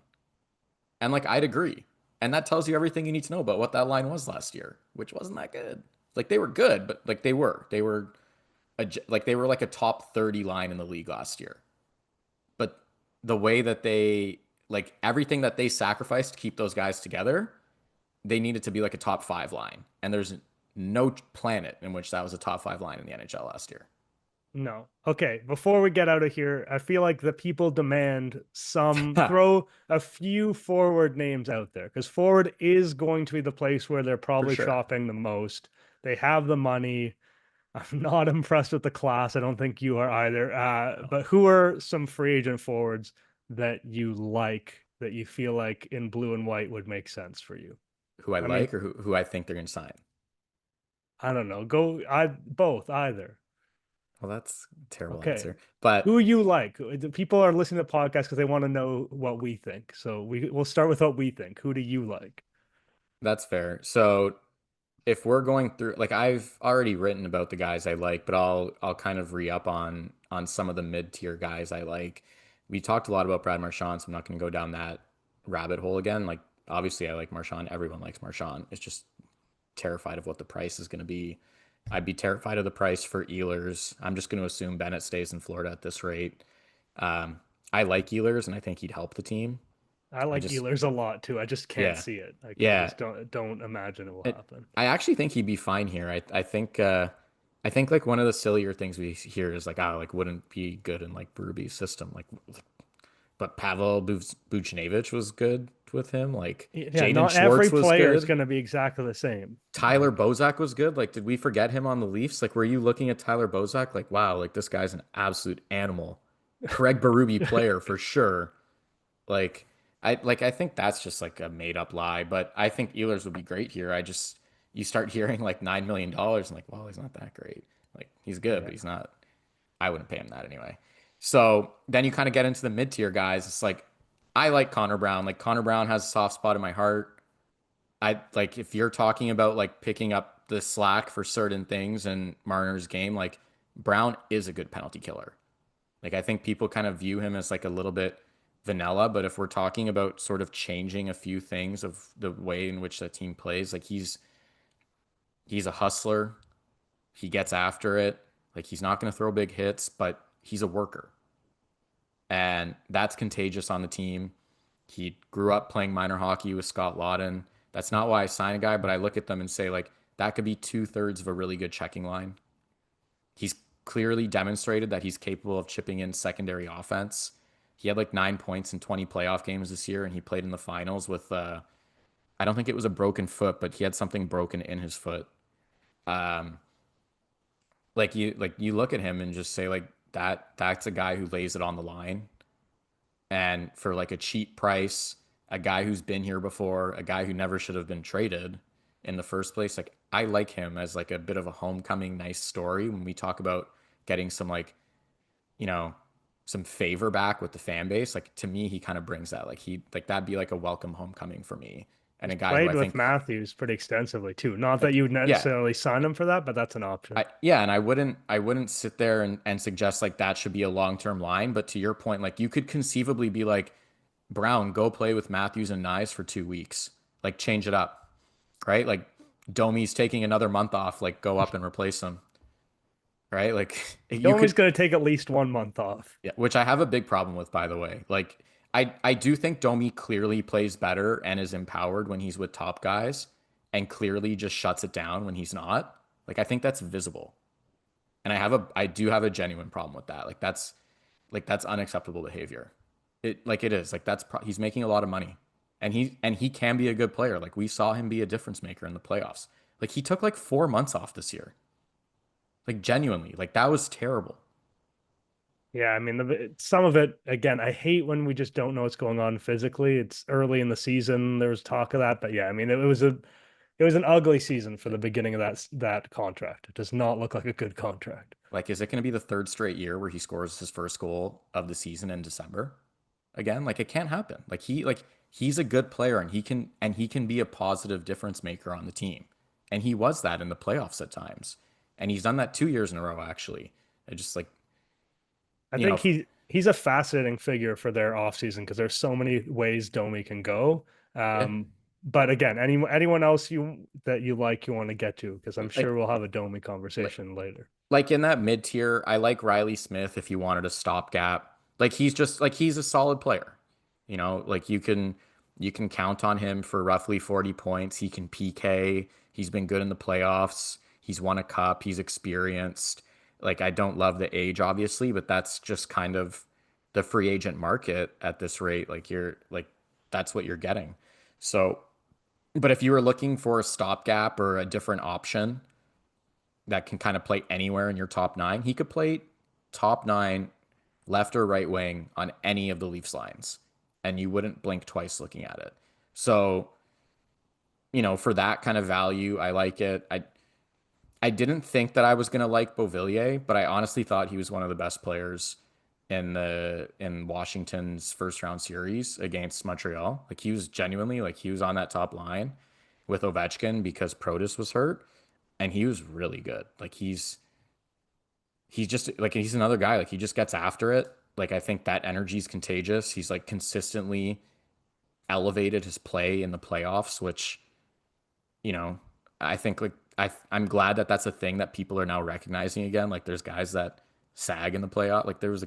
And like I'd agree. And that tells you everything you need to know about what that line was last year, which wasn't that good. Like they were good, but like they were like a top 30 line in the league last year. But the way that they like everything that they sacrificed to keep those guys together, they needed to be like a top five line. And there's no planet in which that was a top five line in the NHL last year. No. Okay. Before we get out of here, I feel like the people demand throw a few forward names out there because forward is going to be the place where they're For probably sure. shopping the most. They have the money. I'm not impressed with the class. I don't think you are either. But who are some free agent forwards that you like that you feel like in blue and white would make sense for you? Who I I mean, like or who I think they're going to sign. I don't know. Go I both either. Well, that's a terrible Okay. answer. But Who you like? The people are listening to the podcast because they want to know what we think. So we'll start with what we think. Who do you like? that's fair. So if we're going through, like, I've already written about the guys I like, but I'll kind of re-up on some of the mid-tier guys I like. We talked a lot about Brad Marchand, so I'm not going to go down that rabbit hole again. Like, obviously I like Marchand. Everyone likes Marchand. It's just terrified of what the price is going to be. I'd be terrified of the price for Ehlers. I'm just going to assume Bennett stays in Florida at this rate. Um, I like Ehlers, and I think he'd help the team. I I like just, Ehlers a lot too. I just can't yeah, see it. Like I yeah. just don't imagine it will It, happen. I actually think he'd be fine here. I think like one of the sillier things we hear is like, oh, like wouldn't be good in like Berube's system. But Pavel Buchnevich was good with him. Like Yeah, Jaden not every Schwartz was player is good. going to be exactly the same. Tyler Like, Bozak was good. Like, did we forget him on the Leafs? Like, were you looking at Tyler Bozak? Like, wow, like this guy's an absolute animal. Craig Berube player for sure. Like, I think that's just like a made up lie. But I think Ehlers would be great here. You start hearing like $9 million, and like, well, he's not that great. Like, he's good, yeah, but he's not. I wouldn't pay him that anyway. So then you kind of get into the mid tier guys. It's like I like Connor Brown. Like Connor Brown has a soft spot in my heart. I like if you're talking about like picking up the slack for certain things in Marner's game, like Brown is a good penalty killer. Like I think people kind of view him as like a little bit vanilla, but if we're talking about sort of changing a few things of the way in which that team plays, like he's a hustler. He gets after it. Like he's not going to throw big hits, but he's a worker. And that's contagious on the team. He grew up playing minor hockey with Scott Lawton. That's not why I sign a guy, but I look at them and say, like, that could be 2/3 of a really good checking line. He's clearly demonstrated that he's capable of chipping in secondary offense. He had like 9 points in 20 playoff games this year, and he played in the finals with, I don't think it was a broken foot, but he had something broken in his foot. Um, like you look at him and just say like that's a guy who lays it on the line, and for like a cheap price, a guy who's been here before, a guy who never should have been traded in the first place. Like I like him as like a bit of a homecoming nice story when we talk about getting some like, you know, some favor back with the fan base. Like to me, he kind of brings that. Like that'd be like a welcome homecoming for me. And he's a guy who played I with think Matthews pretty extensively too. Not that like you would yeah, necessarily sign him for that, but that's an option. and I wouldn't sit there and suggest like that should be a long-term line, but to your point, like you could conceivably be like, Brown, go play with Matthews and Knies for 2 weeks. Like change it up, right? Like Domi's taking another month off, like go up and replace him, right? Like you Domi's could, going to take at least 1 month off. yeah, which I have a big problem with, by the way. Like I do think Domi clearly plays better and is empowered when he's with top guys and clearly just shuts it down when he's not. Like I think that's visible. And I do have a genuine problem with that. Like that's unacceptable behavior. It is. Like he's making a lot of money. And he can be a good player. Like we saw him be a difference maker in the playoffs. Like he took like 4 months off this year. Like genuinely. Like that was terrible. Yeah, I mean, some of it, again, I hate when we just don't know what's going on physically. It's early in the season. There was talk of that, but yeah, I mean, it was an ugly season for the beginning of that contract. It does not look like a good contract. Like, is it going to be the third straight year where he scores his first goal of the season in December? Again, like it can't happen. He's a good player and he can be a positive difference maker on the team. And he was that in the playoffs at times. And he's done that 2 years in a row, actually. I just like, I you know, think he's a fascinating figure for their offseason because there's so many ways Domi can go. yeah, But again, anyone else that you want to get to, because I'm like sure we'll have a Domi like conversation later. like in that mid tier, I like Riley Smith if you wanted a stopgap. Like he's a solid player. You know, like you can count on him for roughly 40 points. He can PK. He's been good in the playoffs. He's won a cup. He's experienced. Like I don't love the age obviously, but that's just kind of the free agent market at this rate. Like you're like that's what you're getting. So, but if you were looking for a stopgap or a different option, that can kind of play anywhere in your top nine. He could play top nine, left or right wing on any of the Leafs lines, and you wouldn't blink twice looking at it. So, you know, for that kind of value, I like it. I didn't think that I was gonna like Beauvillier, but I honestly thought he was one of the best players in Washington's first round series against Montreal. Like he was genuinely like he was on that top line with Ovechkin because Protas was hurt, and he was really good. Like he's just like he's another guy. Like he just gets after it. Like I think that energy is contagious. He's like consistently elevated his play in the playoffs, which I think like I'm glad that that's a thing that people are now recognizing again. Like there's guys that sag in the playoff. Like there was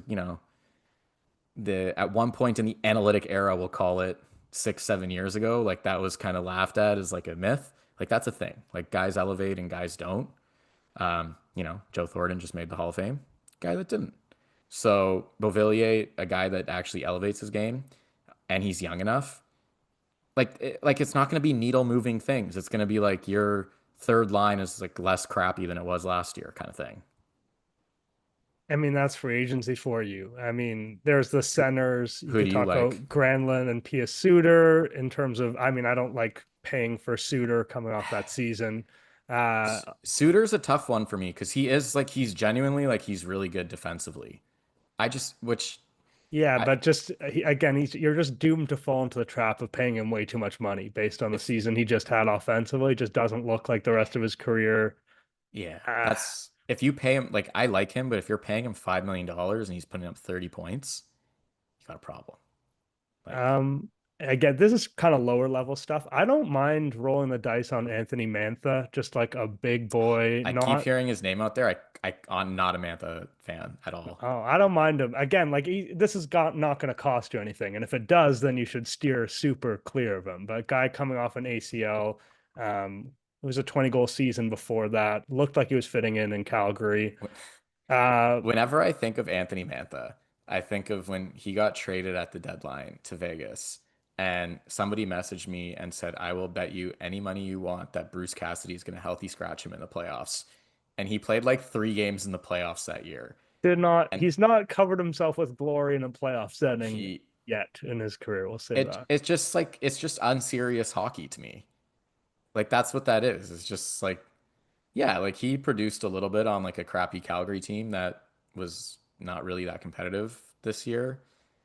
the at one point in the analytic era, we'll call it 6-7 years ago, like that was kind of laughed at as like a myth. Like that's a thing. Like guys elevate and guys don't. Joe Thornton just made the Hall of Fame. Guy that didn't. So Beauvillier, a guy that actually elevates his game, and he's young enough. Like it's not going to be needle moving things. It's going to be like your third line is like less crappy than it was last year, kind of thing. I mean, that's free agency for you. I mean, there's the centers. You Who could do you talk like? about Granlund and Pia Suter in terms of, I mean, I don't like paying for Suter coming off that season. Uh, Suter's a tough one for me because he is like he's genuinely like he's really good defensively. I just which yeah, I but just again, you're just doomed to fall into the trap of paying him way too much money based on the if season he just had offensively. Just doesn't look like the rest of his career. yeah, Uh, that's if you pay him like I like him, but if you're paying him $5 million and he's putting up 30 points, you got a problem. Like Um, again, this is kind of lower level stuff. I don't mind rolling the dice on Anthony Mantha, just like a big boy, I keep not hearing his name out there. I'm not a Mantha fan at all. oh, I don't mind him. Again, like this is not going to cost you anything, and if it does, then you should steer super clear of him. But guy coming off an ACL, it was a 20-goal season before that. Looked like he was fitting in Calgary. Uh, Whenever I think of Anthony Mantha, I think of when he got traded at the deadline to Vegas, and somebody messaged me and said, "I will bet you any money you want that Bruce Cassidy is going to healthy scratch him in the playoffs." And he played like 3 games in the playoffs that year, did not and he's not covered himself with glory in a playoff setting he yet in his career. We'll say it that. it's just like it's just unserious hockey to me. Like that's what that is. It's just like yeah, like he produced a little bit on like a crappy Calgary team that was not really that competitive this year.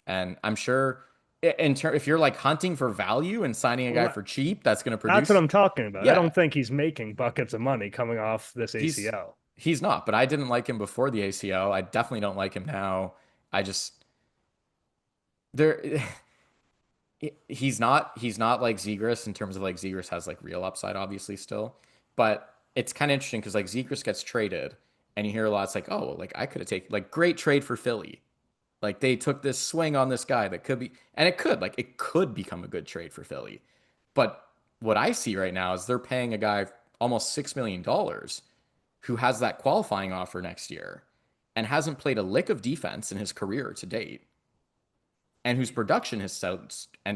And I'm sure if you're like hunting for value and signing a guy Well, for cheap, that's going to that's what produce. I'm talking about. I Yeah, don't think he's making buckets of money coming off this he's ACL. he's not, but I didn't like him before the ACL. I definitely don't like him now. I just there he's not like Zegras in terms of like Zegras has like real upside obviously still, but it's kind of interesting because like Zegras gets traded and you hear a lot. It's like oh well, like I could have taken like great trade for Philly. Like they took this swing on this guy that could be and it could become a good trade for Philly. But what I see right now is they're paying a guy almost $6 million who has that qualifying offer next year and hasn't played a lick of defense in his career to date and whose production has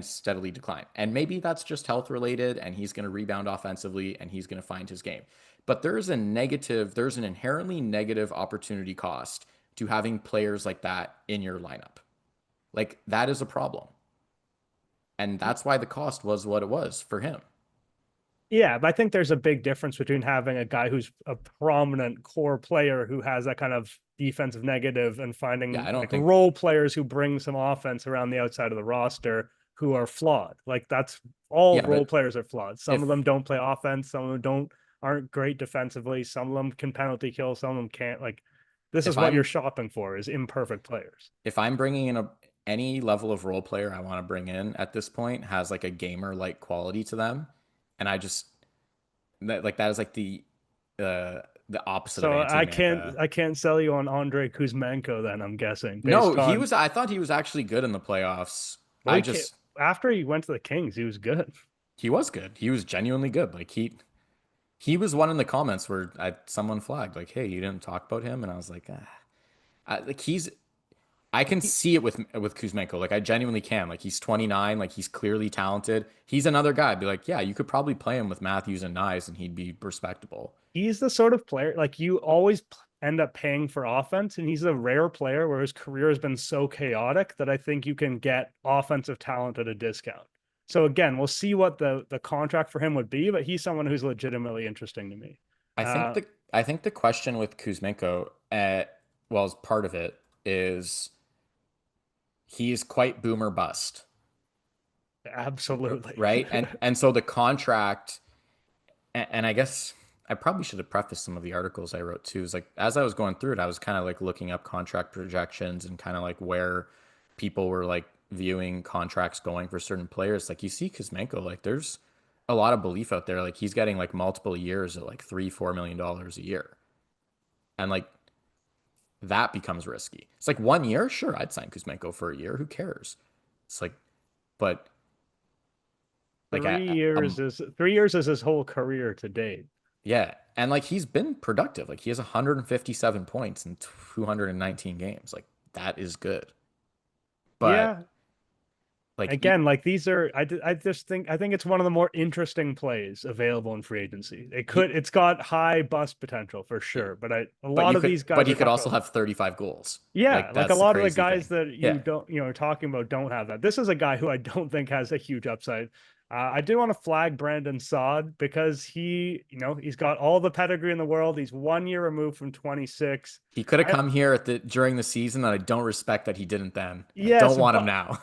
steadily declined. And maybe that's just health related and he's going to rebound offensively and he's going to find his game. But there's an inherently negative opportunity cost to having players like that in your lineup. Like that is a problem. And that's why the cost was what it was for him. Yeah, but I think there's a big difference between having a guy who's a prominent core player who has that kind of defensive negative and Yeah, finding I don't like think role players who bring some offense around the outside of the roster who are flawed. Like that's all yeah, role but players are flawed. Some of if them don't play offense, some of them don't aren't great defensively, some of them can penalty kill, some of them can't. Like this is if what you're I'm shopping for is imperfect players. if I'm bringing in any level of role player I want to bring in at this point has like a gamer like quality to them, and I just that is like the opposite of So Anthony Mantha. I can't sell you on Andre Kuzmenko then, I'm guessing, No, based on I thought he was actually good in the playoffs. well, after he went to the Kings, he was good. He was good. He was genuinely good. Like he was one in the comments where someone flagged like, "Hey, you didn't talk about him," and I was like, ah. Like I can see it with Kuzmenko. Like I genuinely can. Like he's 29. Like he's clearly talented. He's another guy. I'd be like, yeah, you could probably play him with Matthews and Knies, and he'd be respectable. He's the sort of player like you always end up paying for offense, and he's a rare player where his career has been so chaotic that I think you can get offensive talent at a discount. So again, we'll see what the contract for him would be, but he's someone who's legitimately interesting to me. I think Uh, I think the question with Kuzmenko, well, as part of it is he's quite boomer bust, Absolutely. right? And so the contract, and I guess I probably should have prefaced some of the articles I wrote too. Is like as I was going through it, I was kind of like looking up contract projections and kind of like where people were like viewing contracts going for certain players. Like you see Kuzmenko, like there's a lot of belief out there. Like he's getting like multiple years at like $3-4 million a year. And like that becomes risky. It's like 1 year, sure, I'd sign Kuzmenko for a year. Who cares? It's like, but like Three years is 3 years is his whole career to date. yeah, and like he's been productive. Like he has 157 points in 219 games. Like that is good. But Yeah. like Again, like these are, I just think, I think it's one of the more interesting plays available in free agency. It's got high bust potential for sure, but a lot of these but guys he are could talking also about, have 35 goals. yeah, Like like a that's the lot of the crazy guys thing. that Yeah. you don't, are talking about don't have that. This is a guy who I don't think has a huge upside. I do want to flag Brandon Saad because he's got all the pedigree in the world. He's 1 year removed from 26. He could have come here during the season, and I don't respect that he didn't then. And I Yes, don't want him now.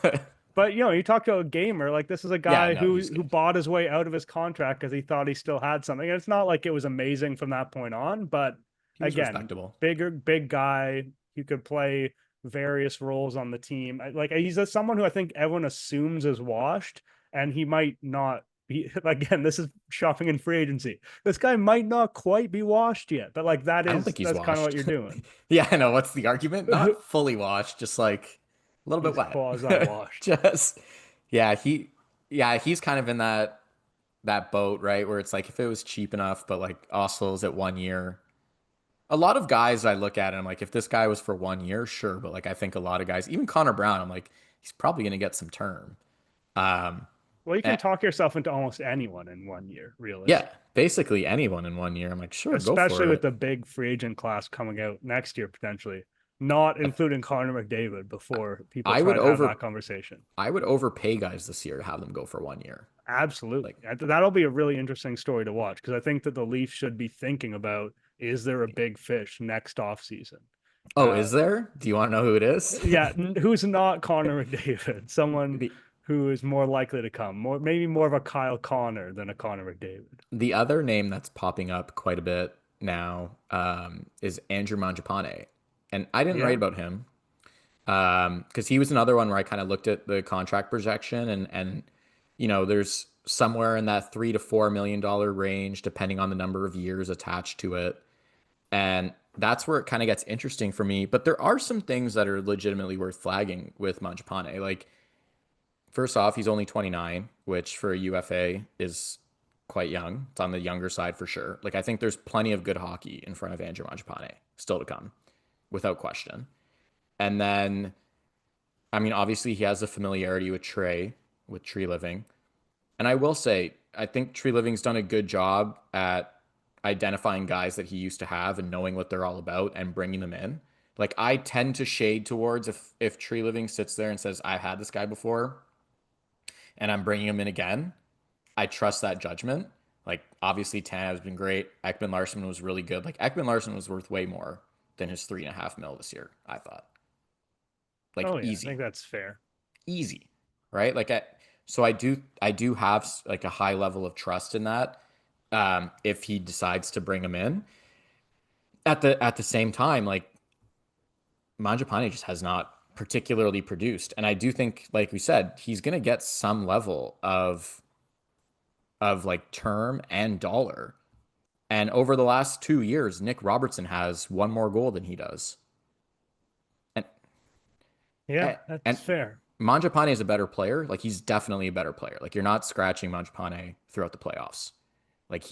but you talk to a gamer, like this is a Yeah, guy no, who he's good. bought his way out of his contract because he thought he still had something. And it's not like it was amazing from that point on, but He was again, respectable. big guy. He could play various roles on the team. Like he's someone who I think everyone assumes is washed, and he might not be. Again, this is shopping in free agency. This guy might not quite be washed yet, but like I don't think he's that's kind of what washed. you're doing. Yeah, I know. What's the argument? Not fully washed, just like a little bit He's wet. quasi washed. Just yeah, he's kind of in that boat, right? Where it's like if it was cheap enough, but like Oslo's at 1 year. A lot of guys I look at and I'm like, if this guy was for 1 year, sure. But like I think a lot of guys, even Connor Brown, I'm like, he's probably gonna get some term. Um Well, you can and- talk yourself into almost anyone in 1 year, yeah, realistically. basically anyone in 1 year. I'm like, sure, go Especially for with it. the big free agent class coming out next year potentially, not including Connor McDavid before people I try would to have that conversation. I would overpay guys this year to have them go for 1 year. Absolutely. Like, That'll be a really interesting story to watch because I think that the Leafs should be thinking about, is there a big fish next offseason? oh, is there? Do you want to know who it is? Yeah, who's not Connor McDavid? Someone The who is more likely to come, maybe more of a Kyle Connor than a Connor McDavid. the other name that's popping up quite a bit now is Andrew Mangiapane. And I didn't Yeah. write about him because he was another one where I kind of looked at the contract projection and there's somewhere in that $3 to $4 million range, depending on the number of years attached to it. And that's where it kind of gets interesting for me. But there are some things that are legitimately worth flagging with Mangiapane. Like, first off, he's only 29, which for a UFA is quite young. It's on the younger side for sure. Like, I think there's plenty of good hockey in front of Andrew Mangiapane still to come, without question. And then, I mean, obviously he has a familiarity with Tree Living. And I will say, I think Tree Living's done a good job at identifying guys that he used to have and knowing what they're all about and bringing them in. Like I tend to shade towards if Tree Living sits there and says, I've had this guy before and I'm bringing him in again, I trust that judgment. Like obviously Tanev has been great. Ekman Larson was really good. Like Ekman Larson was worth way more than his 3.5 mil this year, I thought. Like Oh yeah, easy. I think that's fair. Easy. Right? So I do have like a high level of trust in that. If he decides to bring him in. At the same time, like Mangiapane just has not particularly produced. And I do think, like we said, he's gonna get some level of like term and dollar. And over the last 2 years, Nick Robertson has one more goal than he does. And Yeah, and, that's fair. Mangiapane is a better player. Like he's definitely a better player. Like you're not scratching Mangiapane throughout the playoffs. Like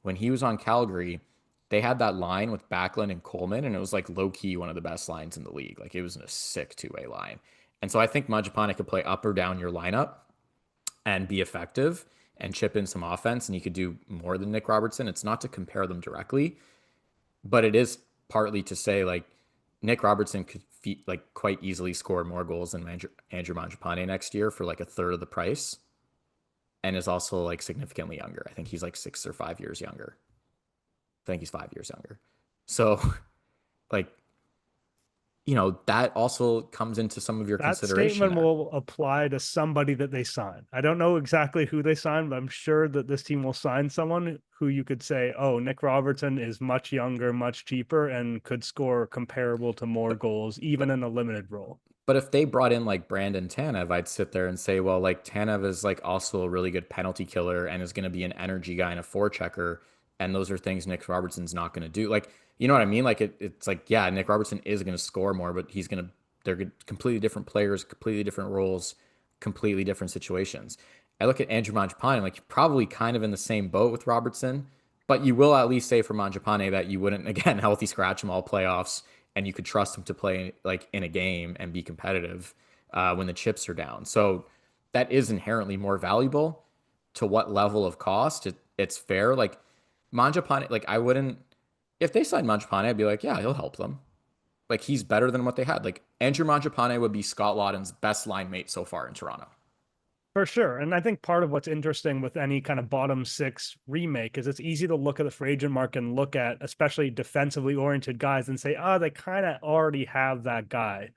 when he was on Calgary, they had that line with Backlund and Coleman, and it was like low key one of the best lines in the league. Like it was a sick two-way line. And so I think Mangiapane could play up or down your lineup and be effective and chip in some offense, and he could do more than Nick Robertson. It's not to compare them directly, but it is partly to say like Nick Robertson could like quite easily score more goals than Andrew Mangiapane next year for like a third of the price, and is also like significantly younger. I think he's like 6 or 5 years younger think he's 5 years younger. So, like, that also comes into some of your That consideration statement there. will apply to somebody that they sign. I don't know exactly who they sign, but I'm sure that this team will sign someone who you could say, oh, Nick Robertson is much younger, much cheaper, and could score comparable to more goals, even in a limited role. But if they brought in like Brandon Tanev, I'd sit there and say, well, like Tanev is like also a really good penalty killer and is going to be an energy guy and a forechecker. And those are things Nick Robertson's not going to do. Like, you know what I mean? Like it's like, yeah, Nick Robertson is going to score more, but they're completely different players, completely different roles, completely different situations. I look at Andrew Mangiapane, like probably kind of in the same boat with Robertson, but you will at least say for Mangiapane that you wouldn't, again, healthy scratch him all playoffs and you could trust him to play like in a game and be competitive when the chips are down. So that is inherently more valuable. To what level of cost? It's fair. Like Mangiapane, like I wouldn't if they signed Mangiapane, I'd be like, yeah, he'll help them. Like he's better than what they had. Like Andrew Mangiapane would be Scott Laughton's best line mate so far in Toronto. For sure. And I think part of what's interesting with any kind of bottom six remake is it's easy to look at the free agent market and look at especially defensively oriented guys and say, oh, they kind of already have that guy.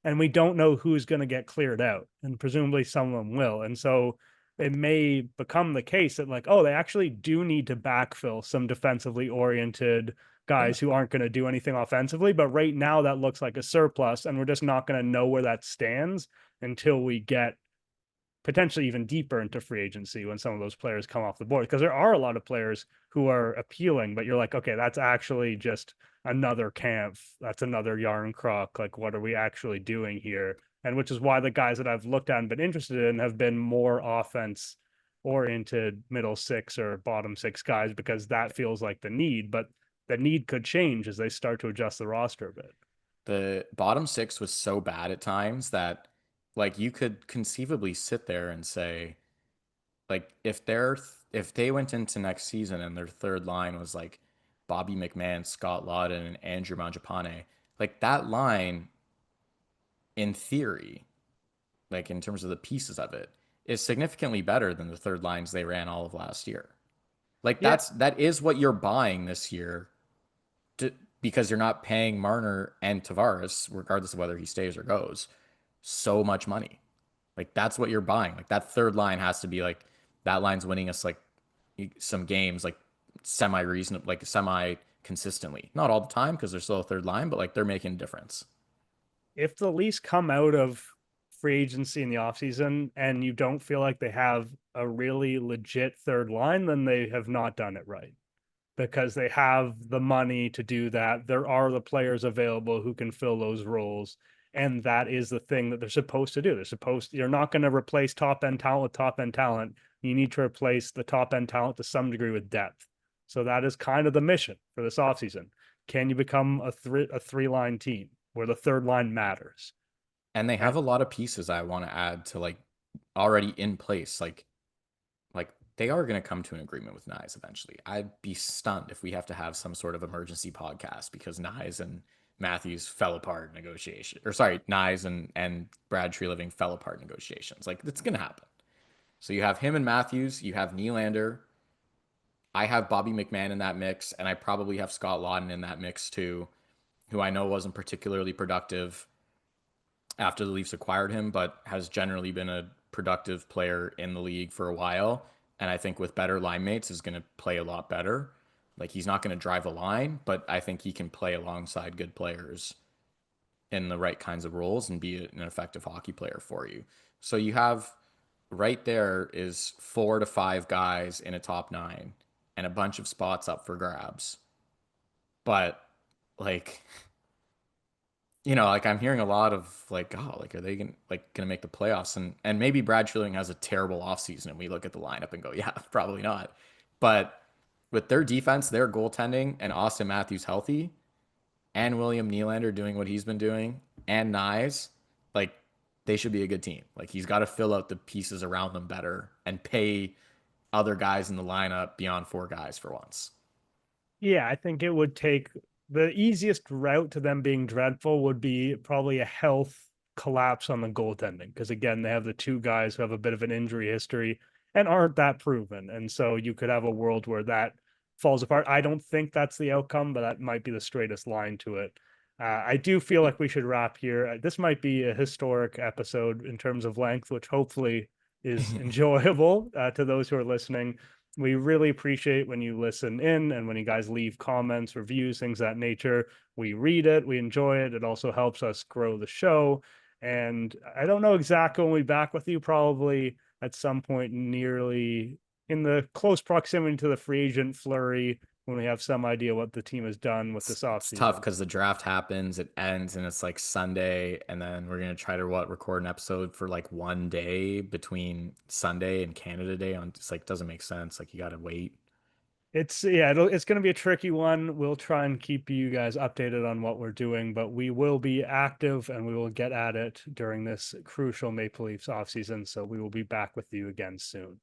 And we don't know who's going to get cleared out. And presumably someone will. And so it may become the case that, like, oh, they actually do need to backfill some defensively oriented Yeah. guys who aren't going to do anything offensively. But right now, that looks like a surplus. And we're just not going to know where that stands until we get potentially even deeper into free agency when some of those players come off the board, because there are a lot of players who are appealing, but you're like, okay, that's actually just another camp. That's another yarn croc. Like, what are we actually doing here? And which is why the guys that I've looked at and been interested in have been more offense oriented middle six or bottom six guys, because that feels like the need, but the need could change as they start to adjust the roster a bit. The bottom six was so bad at times that like you could conceivably sit there and say, like if they went into next season and their third line was like Bobby McMahon, Scott Laughton, and Andrew Mangiapane, like that line, in theory, like in terms of the pieces of it, is significantly better than the third lines they ran all of last year. Like Yeah, that is what you're buying this year, to, because you're not paying Marner and Tavares, regardless of whether he stays or goes, so much money. Like that's what you're buying. Like that third line has to be like that line's winning us like some games like semi reasonable, like semi consistently. Not all the time because they're still a third line, but like they're making a difference. if the Leafs come out of free agency in the offseason and you don't feel like they have a really legit third line, then they have not done it right, because they have the money to do that. There are the players available who can fill those roles. And that is the thing that they're supposed to do. You're not going to replace top end talent with top end talent. You need to replace the top end talent to some degree with depth. So that is kind of the mission for this offseason. Can you become a three line team where the third line matters? And they have a lot of pieces I want to add to like already in place. Like they are going to come to an agreement with Knies eventually. I'd be stunned if we have to have some sort of emergency podcast because Knies and Matthews fell apart negotiation, or sorry, Knies and Brad Treliving fell apart negotiations. Like it's going to happen. So you have him and Matthews, you have Nylander. I have Bobby McMahon in that mix, and I probably have Scott Laughton in that mix too, who I know wasn't particularly productive after the Leafs acquired him, but has generally been a productive player in the league for a while. And I think with better line mates is going to play a lot better. Like he's not going to drive a line, but I think he can play alongside good players in the right kinds of roles and be an effective hockey player for you. So you have right there is 4 to 5 guys in a top 9 and a bunch of spots up for grabs. But like like I'm hearing a lot of like, oh, like are they gonna make the playoffs? And maybe Brad Treliving has a terrible offseason and we look at the lineup and go, yeah, probably not. But with their defense, their goaltending, and Austin Matthews healthy, and William Nylander doing what he's been doing, and Knies, like they should be a good team. Like he's got to fill out the pieces around them better and pay other guys in the lineup beyond 4 guys for once. Yeah, I think it would take the easiest route to them being dreadful would be probably a health collapse on the goaltending. Because again, they have the 2 guys who have a bit of an injury history and aren't that proven. And so you could have a world where that falls apart. I don't think that's the outcome, but that might be the straightest line to it. I do feel like we should wrap here. This might be a historic episode in terms of length, which hopefully is enjoyable to those who are listening. We really appreciate when you listen in and when you guys leave comments, reviews, things of that nature. We read it, we enjoy it. It also helps us grow the show. And I don't know exactly when we'll be back with you, probably at some point nearly in the close proximity to the free agent flurry, when we have some idea what the team has done with this offseason. It's tough because the draft happens, it ends, and it's like Sunday, and then we're gonna try to record an episode for like one day between Sunday and Canada Day. On it's like doesn't make sense. Like you gotta wait. It's going to be a tricky one. We'll try and keep you guys updated on what we're doing, but we will be active and we will get at it during this crucial Maple Leafs offseason. So we will be back with you again soon.